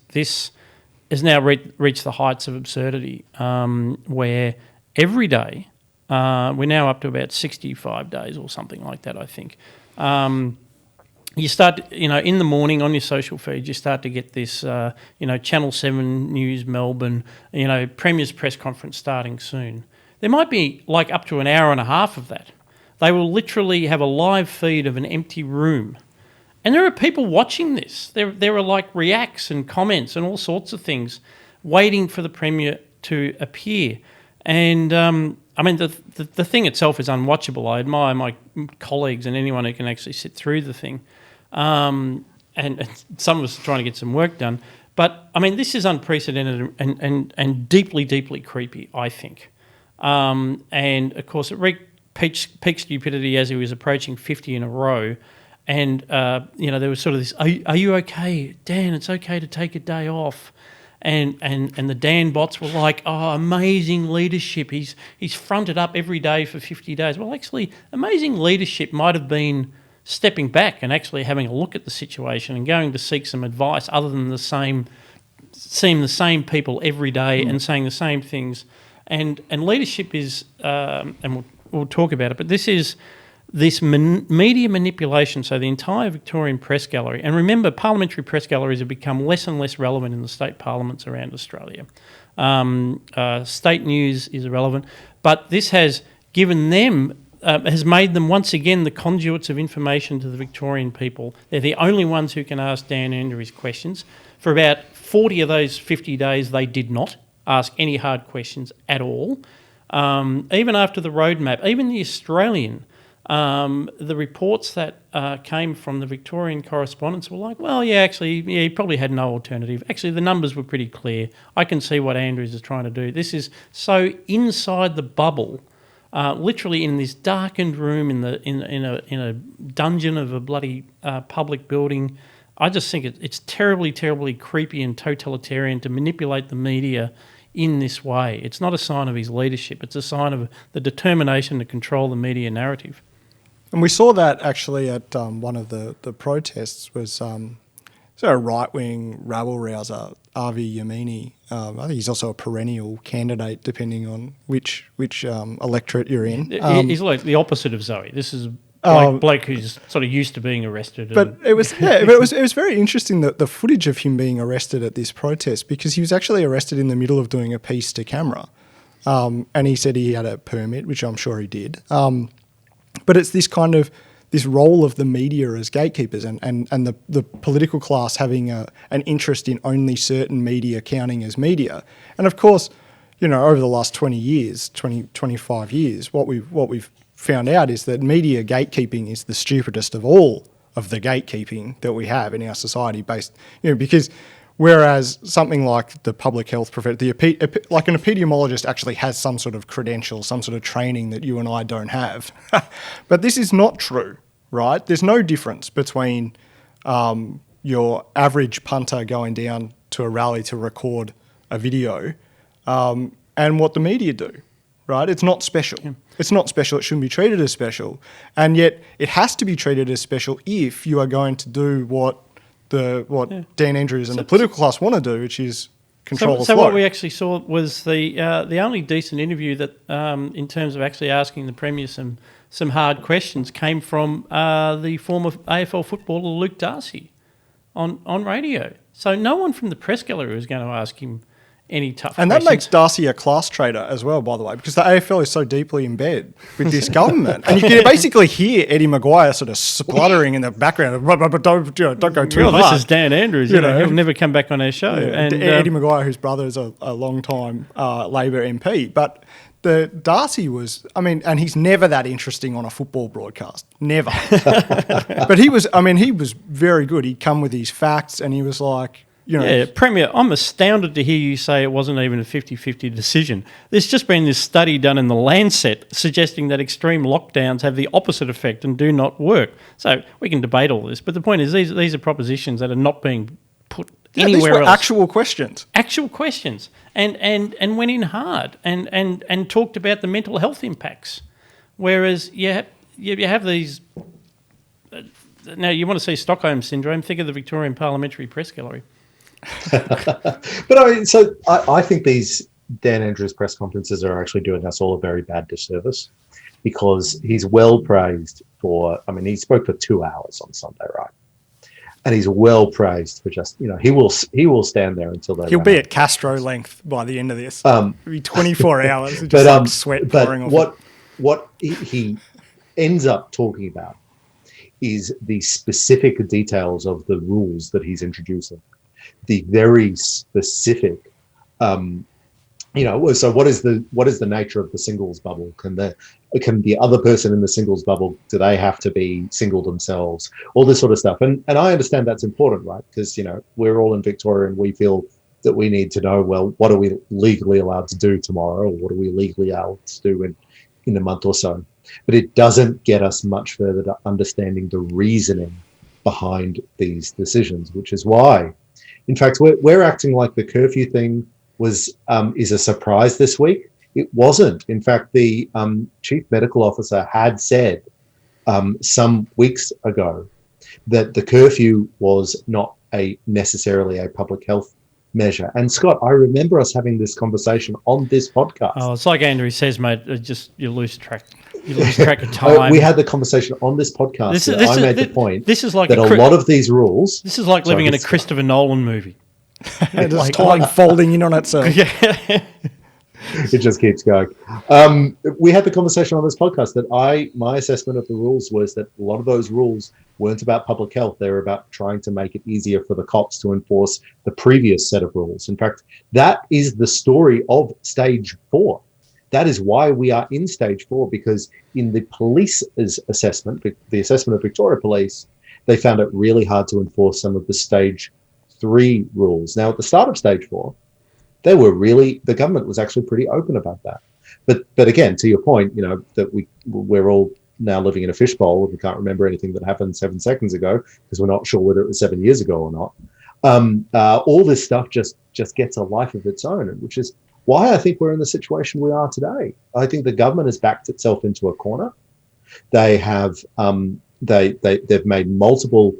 has now reached the heights of absurdity, where every day, we're now up to about 65 days or something like that, I think. You start, in the morning on your social feed, you start to get this, Channel 7 News Melbourne, Premier's press conference starting soon. There might be up to an hour and a half of that. They will literally have a live feed of an empty room. And there are people watching this. There are reacts and comments and all sorts of things waiting for the Premier to appear. And the thing itself is unwatchable. I admire my colleagues and anyone who can actually sit through the thing. And some of us are trying to get some work done. But, this is unprecedented and deeply, deeply creepy, I think. And, of course, it reached peak stupidity as he was approaching 50 in a row. And, there was sort of this, are you okay? Dan, it's okay to take a day off. And the Dan bots were like, "Oh, amazing leadership. He's fronted up every day for 50 days. Well, actually, amazing leadership might have been stepping back and actually having a look at the situation and going to seek some advice other than seeing the same people every day and saying the same things. And leadership is, and we'll talk about it, but this is this media manipulation. So the entire Victorian press gallery, and remember, parliamentary press galleries have become less and less relevant in the state parliaments around Australia. State news is irrelevant, but this has given them, has made them once again the conduits of information to the Victorian people. They're the only ones who can ask Dan Andrews questions. For about 40 of those 50 days, they did not ask any hard questions at all. Even after the roadmap, even the Australian, the reports that came from the Victorian correspondents were like, well, he probably had no alternative. Actually, the numbers were pretty clear. I can see what Andrews is trying to do. This is so inside the bubble, literally in this darkened room in a dungeon of a bloody public building. I just think it's terribly, terribly creepy and totalitarian to manipulate the media in this way. It's not a sign of his leadership. It's a sign of the determination to control the media narrative. And we saw that actually at one of the protests was a right-wing rabble-rouser, Avi Yamini. I think he's also a perennial candidate depending on which electorate you're in. He's like the opposite of Zoe. This is Bloke who's sort of used to being arrested. But it was very interesting that the footage of him being arrested at this protest, because he was actually arrested in the middle of doing a piece to camera, and he said he had a permit, which I'm sure he did. But it's this role of the media as gatekeepers and the political class having an interest in only certain media counting as media. And of course, over the last 25 years, what we've found out is that media gatekeeping is the stupidest of all of the gatekeeping that we have in our society because whereas something like the public health profession, like an epidemiologist actually has some sort of credential, some sort of training that you and I don't have. But this is not true, right? There's no difference between your average punter going down to a rally to record a video and what the media do, right? It's not special. Yeah. It's not special. It shouldn't be treated as special. And yet it has to be treated as special if you are going to do what Dan Andrews and the political class want to do, which is control the flow. So what we actually saw was the only decent interview that, in terms of actually asking the Premier some hard questions, came from the former AFL footballer Luke Darcy on radio. So no one from the press gallery was going to ask him any tough questions. And that makes Darcy a class traitor as well, by the way, because the AFL is so deeply in bed with this government. And you can basically hear Eddie Maguire sort of spluttering in the background. But don't go too hard. This is Dan Andrews. He'll never come back on our show. Yeah, and Eddie Maguire, whose brother is a long-time Labor MP. But the Darcy was, and he's never that interesting on a football broadcast. Never. But he was very good. He'd come with his facts and he was like, Premier, I'm astounded to hear you say it wasn't even a 50-50 decision. There's just been this study done in the Lancet suggesting that extreme lockdowns have the opposite effect and do not work. So we can debate all this, but the point is these are propositions that are not being put anywhere else. Actual questions. Actual questions. And went in hard and talked about the mental health impacts. Whereas you have these... now, you want to see Stockholm Syndrome, think of the Victorian Parliamentary Press Gallery. But I think these Dan Andrews press conferences are actually doing us all a very bad disservice, because he's well praised for, he spoke for 2 hours on Sunday, right? And he's well praised for just, he will stand there until they He'll be at Castro-length by the end of this. It'll be 24 hours of just sweat pouring off. What he ends up talking about is the specific details of the rules that he's introducing. The very specific, so what is the nature of the singles bubble? Can the other person in the singles bubble, do they have to be single themselves? All this sort of stuff. And I understand that's important, right? Because, we're all in Victoria and we feel that we need to know, well, what are we legally allowed to do tomorrow? Or what are we legally allowed to do in a month or so? But it doesn't get us much further to understanding the reasoning behind these decisions, which is why, in fact, we're acting like the curfew thing is a surprise this week. It wasn't. In fact, the chief medical officer had said some weeks ago that the curfew was not necessarily a public health measure. And Scott, I remember us having this conversation on this podcast. Oh, it's like Andrew says, mate. You lose track. You lose track of time. We had the conversation on this podcast. I made the point. This is like that a lot of these rules. This is like living in a Christopher Nolan movie. Just time folding in on itself. Yeah. It just keeps going. We had the conversation on this podcast that my assessment of the rules was that a lot of those rules weren't about public health. They were about trying to make it easier for the cops to enforce the previous set of rules. In fact, that is the story of stage 4. That is why we are in stage 4, because in the police's assessment, the assessment of Victoria Police, they found it really hard to enforce some of the stage 3 rules. Now, at the start of stage 4, the government was actually pretty open about that. But again, to your point, that we're all now living in a fishbowl and we can't remember anything that happened 7 seconds ago because we're not sure whether it was 7 years ago or not. All this stuff just gets a life of its own, which is why I think we're in the situation we are today. I think the government has backed itself into a corner. They have they've made multiple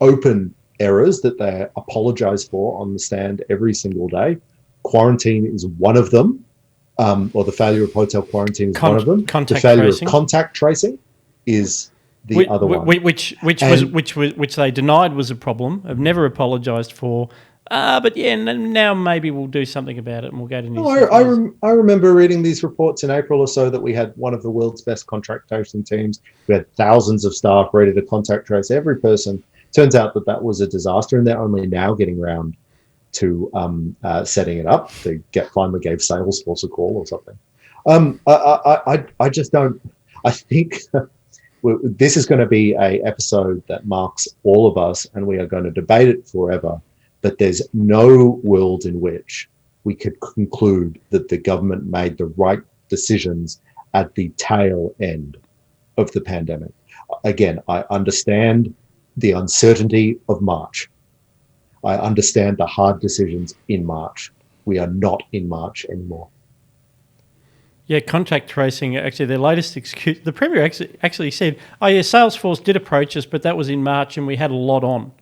open errors that they apologize for on the stand every single day. Quarantine is one of them, or the failure of hotel quarantine is one of them. The failure of contact tracing is the other one. Which they denied was a problem, have never apologised for. But yeah, now maybe we'll do something about it and we'll go to New South Wales. I remember reading these reports in April or so that we had one of the world's best contact tracing teams. We had thousands of staff ready to contact trace every person. Turns out that was a disaster, and they're only now getting around to setting it up. They finally gave Salesforce a call or something. I just don't. I think this is going to be a episode that marks all of us, and we are going to debate it forever. But there's no world in which we could conclude that the government made the right decisions at the tail end of the pandemic. Again, I understand the uncertainty of March. I understand the hard decisions in March. We are not in March anymore. Yeah, contact tracing, actually, their latest excuse, the Premier actually said, oh yeah, Salesforce did approach us, but that was in March and we had a lot on.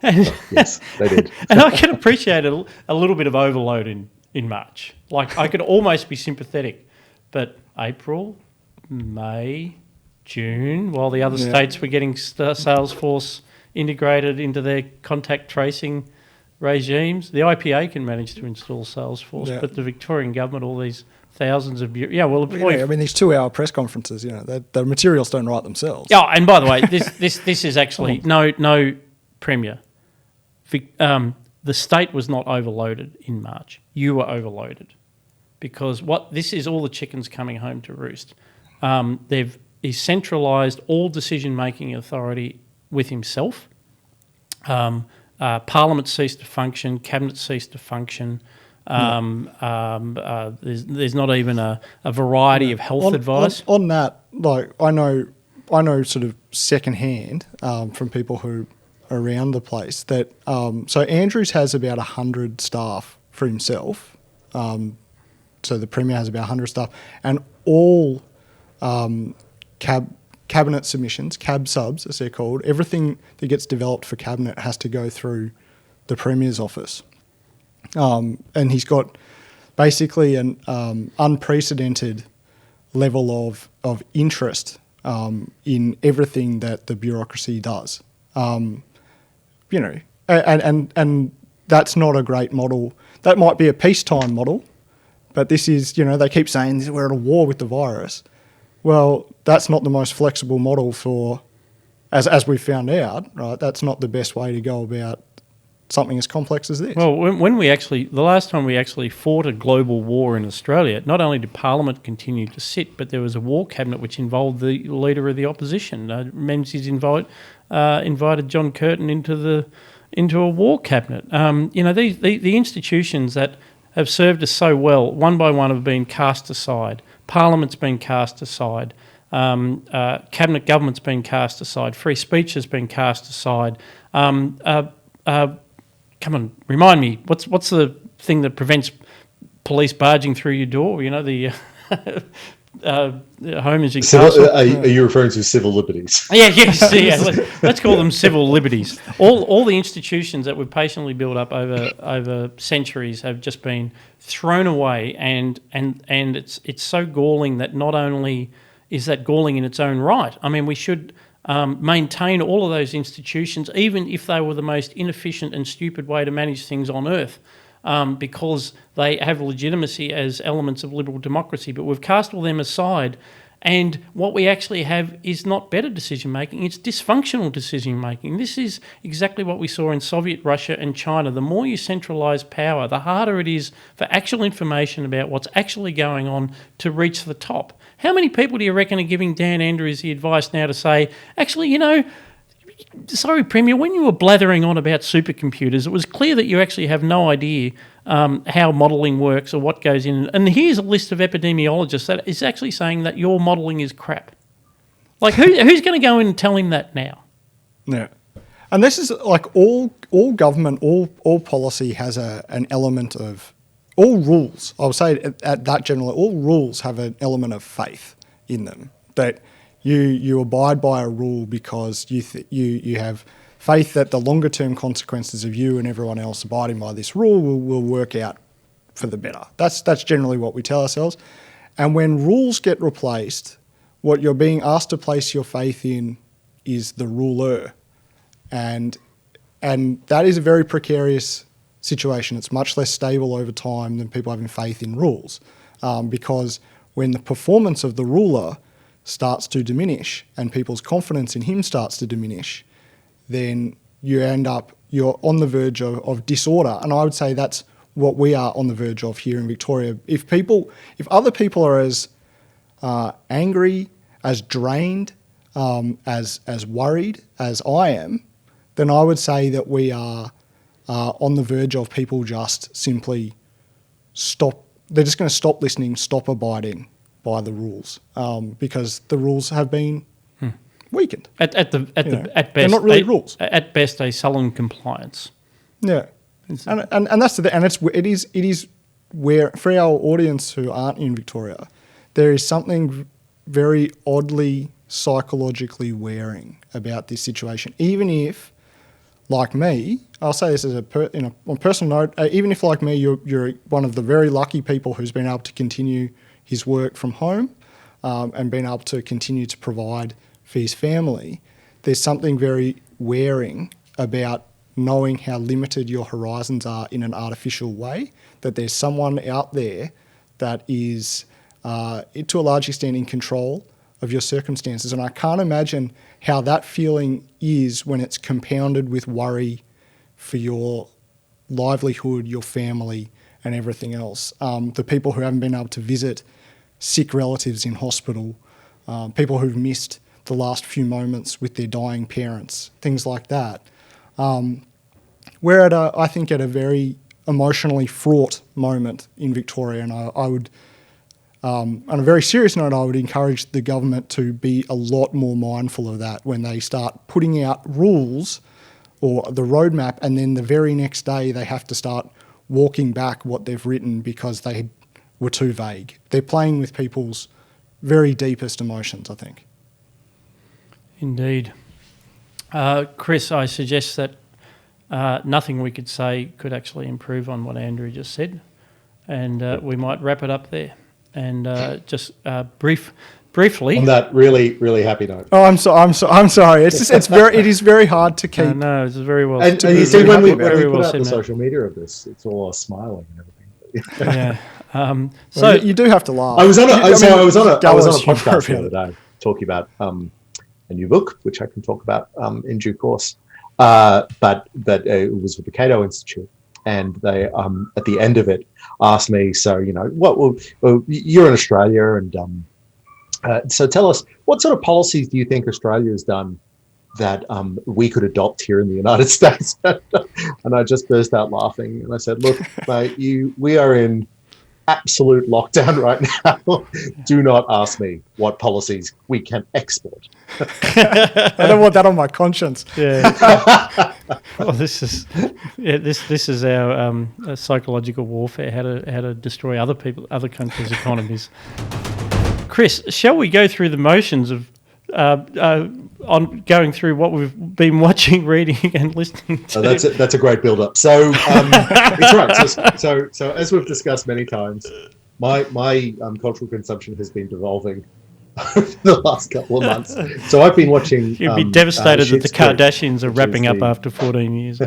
Yes, they did. And I can appreciate a little bit of overload in March. Like, I could almost be sympathetic. But April, May, June, while the other states were getting Salesforce integrated into their contact tracing regimes, the IPA can manage to install Salesforce, but the Victorian government, all these thousands of... these 2-hour press conferences, the materials don't write themselves. Oh, and by the way, this is actually... No Premier. The state was not overloaded in March. You were overloaded. Because this is all the chickens coming home to roost. He's centralised all decision-making authority with himself. Parliament ceased to function. Cabinet ceased to function. There's not even a variety of health advice. On that, like I know sort of secondhand from people who are around the place that so Andrews has about 100 staff for himself. So the Premier has about 100 staff, and all cabinet submissions, cab subs as they're called, everything that gets developed for cabinet has to go through the Premier's office. And he's got basically an unprecedented level of interest in everything that the bureaucracy does. And that's not a great model. That might be a peacetime model, but this is, they keep saying we're at a war with the virus. Well, that's not the most flexible model for, as we found out, right? That's not the best way to go about something as complex as this. Well, the last time we actually fought a global war in Australia, not only did Parliament continue to sit, but there was a war cabinet which involved the leader of the opposition. Menzies invited John Curtin into a war cabinet. The institutions that have served us so well, one by one, have been cast aside. Parliament's been cast aside. Cabinet government's been cast aside. Free speech has been cast aside. Come on, remind me. What's the thing that prevents police barging through your door? The home is your castle. Are you referring to civil liberties? Let's call them civil liberties. All the institutions that we've patiently built up over centuries have just been thrown away, and it's so galling that not only is that galling in its own right. I mean, we should maintain all of those institutions, even if they were the most inefficient and stupid way to manage things on earth, because they have legitimacy as elements of liberal democracy. But we've cast all them aside, and what we actually have is not better decision-making, it's dysfunctional decision-making. This is exactly what we saw in Soviet Russia and China. The more you centralise power, the harder it is for actual information about what's actually going on to reach the top. How many people do you reckon are giving Dan Andrews the advice now to say, actually, sorry, Premier, when you were blathering on about supercomputers, it was clear that you actually have no idea how modelling works or what goes in. And here's a list of epidemiologists that is actually saying that your modelling is crap. Like, who's going to go in and tell him that now? Yeah. And this is like all government, all policy has an element of... All rules, I'll say at that generally, all rules have an element of faith in them. That you abide by a rule because you have faith that the longer term consequences of you and everyone else abiding by this rule will work out for the better. That's generally what we tell ourselves. And when rules get replaced what you're being asked to place your faith in is the ruler. And that is a very precarious situation. It's much less stable over time than people having faith in rules, because when the performance of the ruler starts to diminish and people's confidence in him starts to diminish, then you're on the verge of disorder. And I would say that's what we are on the verge of here in Victoria. If other people are as angry, as drained, as worried as I am, then I would say that we are on the verge of people just simply stop. They're just going to stop listening, stop abiding by the rules, because the rules have been weakened. At best, they're not really rules. At best, a sullen compliance. Yeah, and that's it is where, for our audience who aren't in Victoria, there is something very oddly psychologically wearing about this situation. Even if, like me, I'll say this as on a personal note, even if, like me, you're one of the very lucky people who's been able to continue his work from home and been able to continue to provide for his family, there's something very wearing about knowing how limited your horizons are in an artificial way, that there's someone out there that is, to a large extent, in control of your circumstances. And I can't imagine how that feeling is when it's compounded with worry for your livelihood, your family, and everything else. The people who haven't been able to visit sick relatives in hospital, people who've missed the last few moments with their dying parents, things like that. We're I think at a very emotionally fraught moment in Victoria, and I would, on a very serious note, I would encourage the government to be a lot more mindful of that when they start putting out rules or the roadmap, and then the very next day they have to start walking back what they've written because they were too vague. They're playing with people's very deepest emotions, I think. Indeed. Chris, I suggest that nothing we could say could actually improve on what Andrew just said, and we might wrap it up there. And just briefly on that really, really happy note. Oh, I'm sorry. It is very hard to keep. No, it's very well. And you see, when we put out the social media of this, it's all us smiling and everything. Yeah. So you do have to laugh. I was on a podcast the other day talking about a new book, which I can talk about in due course. But it was with the Cato Institute, and they at the end of it asked me, so you're in Australia, and so tell us, what sort of policies do you think Australia has done that we could adopt here in the United States? And I just burst out laughing, and I said, look, mate, we are in absolute lockdown right now. Do not ask me what policies we can export. I don't want that on my conscience. Yeah. Well, this is our psychological warfare. How to destroy other countries' economies. Chris, shall we go through the motions of on going through what we've been watching, reading, and listening to? That's a great build-up. So it's right. So as we've discussed many times, my cultural consumption has been devolving over the last couple of months. So I've been watching. You'd be devastated that the Schitts Creek, Kardashians are wrapping up after 14 years.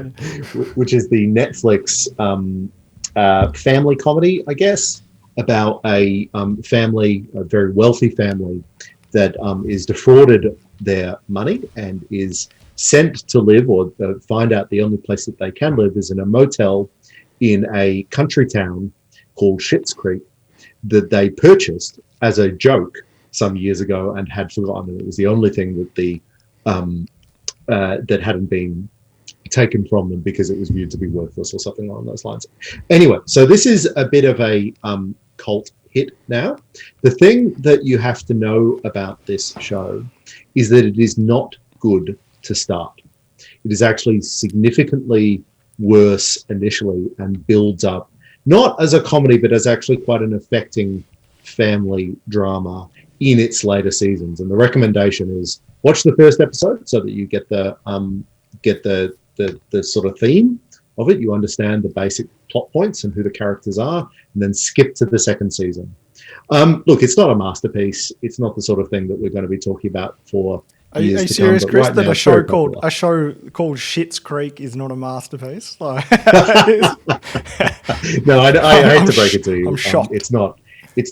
Which is the Netflix family comedy, I guess, about a family, a very wealthy family that is defrauded their money and is sent to live, or find out the only place that they can live is in a motel in a country town called Schitts Creek that they purchased as a joke some years ago and had forgotten. It was the only thing that that hadn't been taken from them because it was viewed to be worthless or something along those lines. Anyway, so this is a bit of a cult hit now. The thing that you have to know about this show is that it is not good to start. It is actually significantly worse initially and builds up, not as a comedy, but as actually quite an affecting family drama in its later seasons. And the recommendation is watch the first episode so that you get the sort of theme of it. You understand the basic plot points and who the characters are, and then skip to the second season. Look, it's not a masterpiece. It's not the sort of thing that we're going to be talking about for years to serious, come. Chris, Right that now, a show called Schitts Creek is not a masterpiece? Like, no, I hate to break it to you. I'm shocked. It's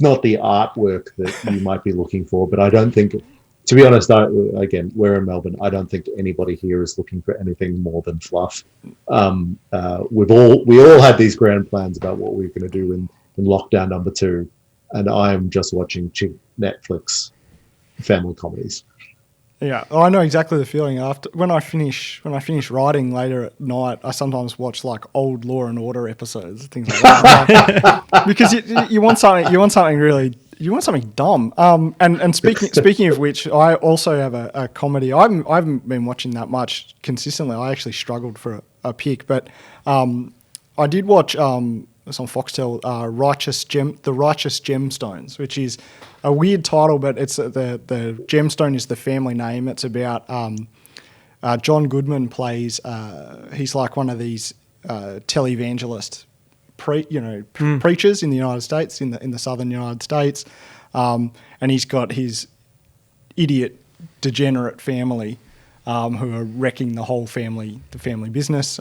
not the artwork that you might be looking for, but I don't think, to be honest, again, we're in Melbourne. I don't think anybody here is looking for anything more than fluff. We all had these grand plans about what we were going to do in lockdown number 2, and I'm just watching cheap Netflix family comedies. Yeah, I know exactly the feeling. After when I finish writing later at night, I sometimes watch like old Law and Order episodes, things like that, because you want something really. You want something dumb. And speaking of which, I also have a comedy. I haven't been watching that much consistently. I actually struggled for a pick, but I did watch. It's on Foxtel. The Righteous Gemstones, which is a weird title, but it's the gemstone is the family name. It's about John Goodman plays. He's like one of these televangelist preachers in the United States, in the southern United States, and he's got his idiot, degenerate family who are wrecking the whole family business.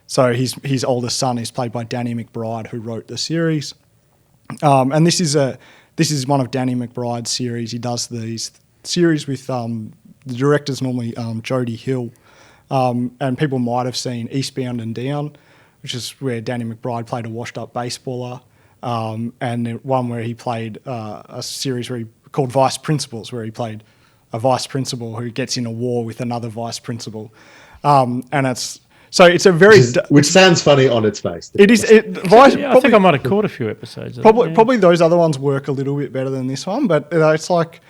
So his oldest son is played by Danny McBride, who wrote the series, and this is one of Danny McBride's series. He does these series with the director's normally Jody Hill, and people might have seen Eastbound and Down, which is where Danny McBride played a washed-up baseballer, and one where he played a series called Vice Principals, where he played a vice principal who gets in a war with another vice principal, and it's a very which sounds funny on its face. It is. I think I might have caught a few episodes. Probably those other ones work a little bit better than this one, but it's like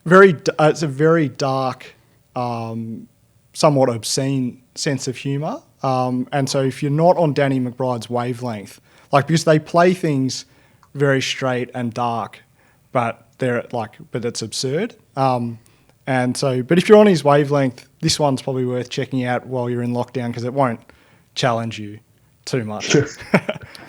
it's a very dark, somewhat obscene sense of humour. And so if you're not on Danny McBride's wavelength, because they play things very straight and dark, but it's absurd. But if you're on his wavelength, this one's probably worth checking out while you're in lockdown because it won't challenge you too much.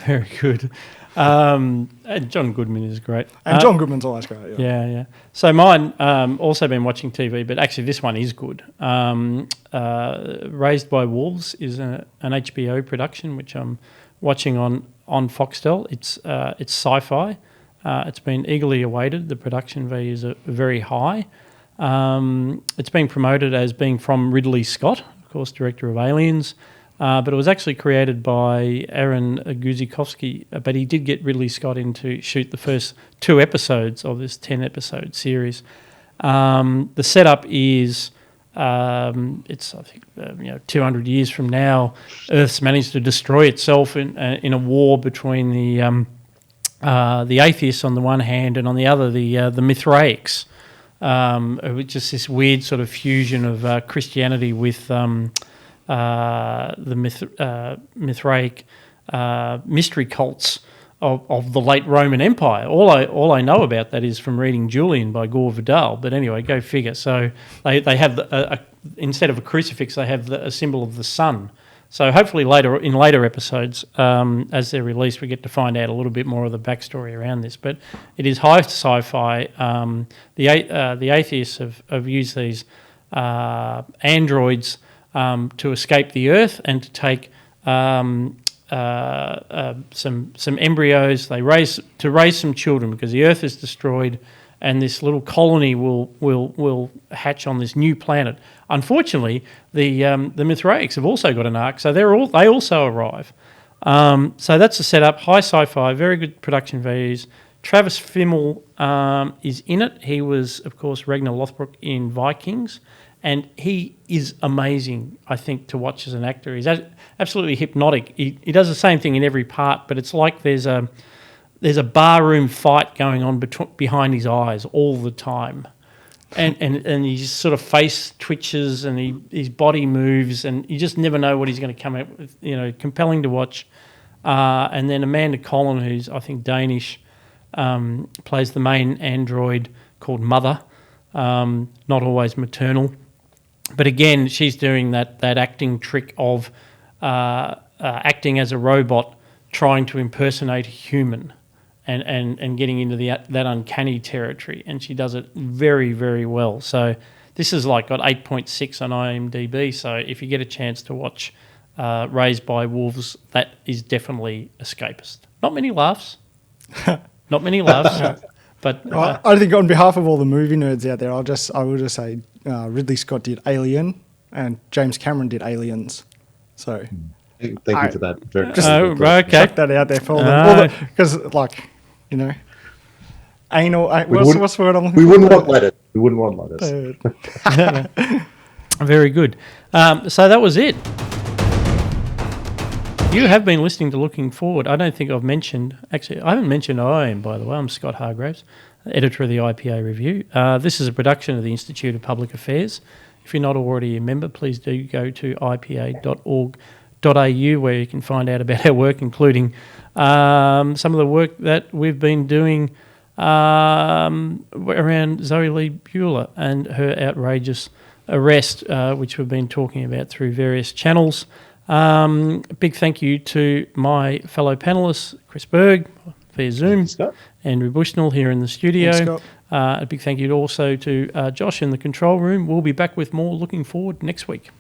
Very good. And John Goodman is great. And John Goodman's always great. Yeah. So mine, also been watching TV, but actually this one is good. Raised by Wolves is an HBO production, which I'm watching on Foxtel. It's sci-fi. It's been eagerly awaited. The production values are very high. It's been promoted as being from Ridley Scott, of course, director of Aliens, but it was actually created by Aaron Guzikowski, but he did get Ridley Scott in to shoot the first 2 episodes of this 10-episode series. The setup is, it's I think 200 years from now, Earth's managed to destroy itself in a war between the atheists on the one hand and on the other the Mithraics. Which is this weird sort of fusion of Christianity with the Mithraic mystery cults of the late Roman Empire. All I know about that is from reading Julian by Gore Vidal. But anyway, go figure. So they have instead of a crucifix, they have a symbol of the sun. So hopefully in later episodes, as they're released, we get to find out a little bit more of the backstory around this. But it is high sci-fi. The atheists have used these androids to escape the Earth and to take some embryos. They raise some children because the Earth is destroyed, and this little colony will hatch on this new planet. Unfortunately, the Mithraics have also got an ark, so they also arrive. So that's the setup. High sci-fi, very good production values. Travis Fimmel is in it. He was, of course, Ragnar Lothbrok in Vikings, and he is amazing, I think, to watch as an actor. He's absolutely hypnotic. He does the same thing in every part, but it's like there's a barroom fight going on behind his eyes all the time. And his sort of face twitches and his body moves, and you just never know what he's going to come out with. Compelling to watch. And then Amanda Collin, who's I think Danish, plays the main android called Mother. Not always maternal, but again she's doing that acting trick of acting as a robot, trying to impersonate a human, and getting into that uncanny territory, and she does it very, very well. So this is got 8.6 on IMDb. So if you get a chance to watch Raised by Wolves, that is definitely escapist. Not many laughs. Not many laughs. But I think on behalf of all the movie nerds out there, I will just say Ridley Scott did Alien and James Cameron did Aliens. So Thank you for that. Okay. Chuck that out there for them. Because, anal. What's the word I'm looking for? We wouldn't want lettuce. We wouldn't want lettuce. Very good. So that was it. You have been listening to Looking Forward. I don't think I've mentioned... Actually, I haven't mentioned who I am, by the way. I'm Scott Hargraves, editor of the IPA Review. This is a production of the Institute of Public Affairs. If you're not already a member, please do go to ipa.org.au where you can find out about our work, including some of the work that we've been doing around Zoe Lee Buhler and her outrageous arrest, which we've been talking about through various channels. A big thank you to my fellow panellists, Chris Berg via Zoom, Andrew Bushnell here in the studio. A big thank you also to Josh in the control room. We'll be back with more Looking Forward next week.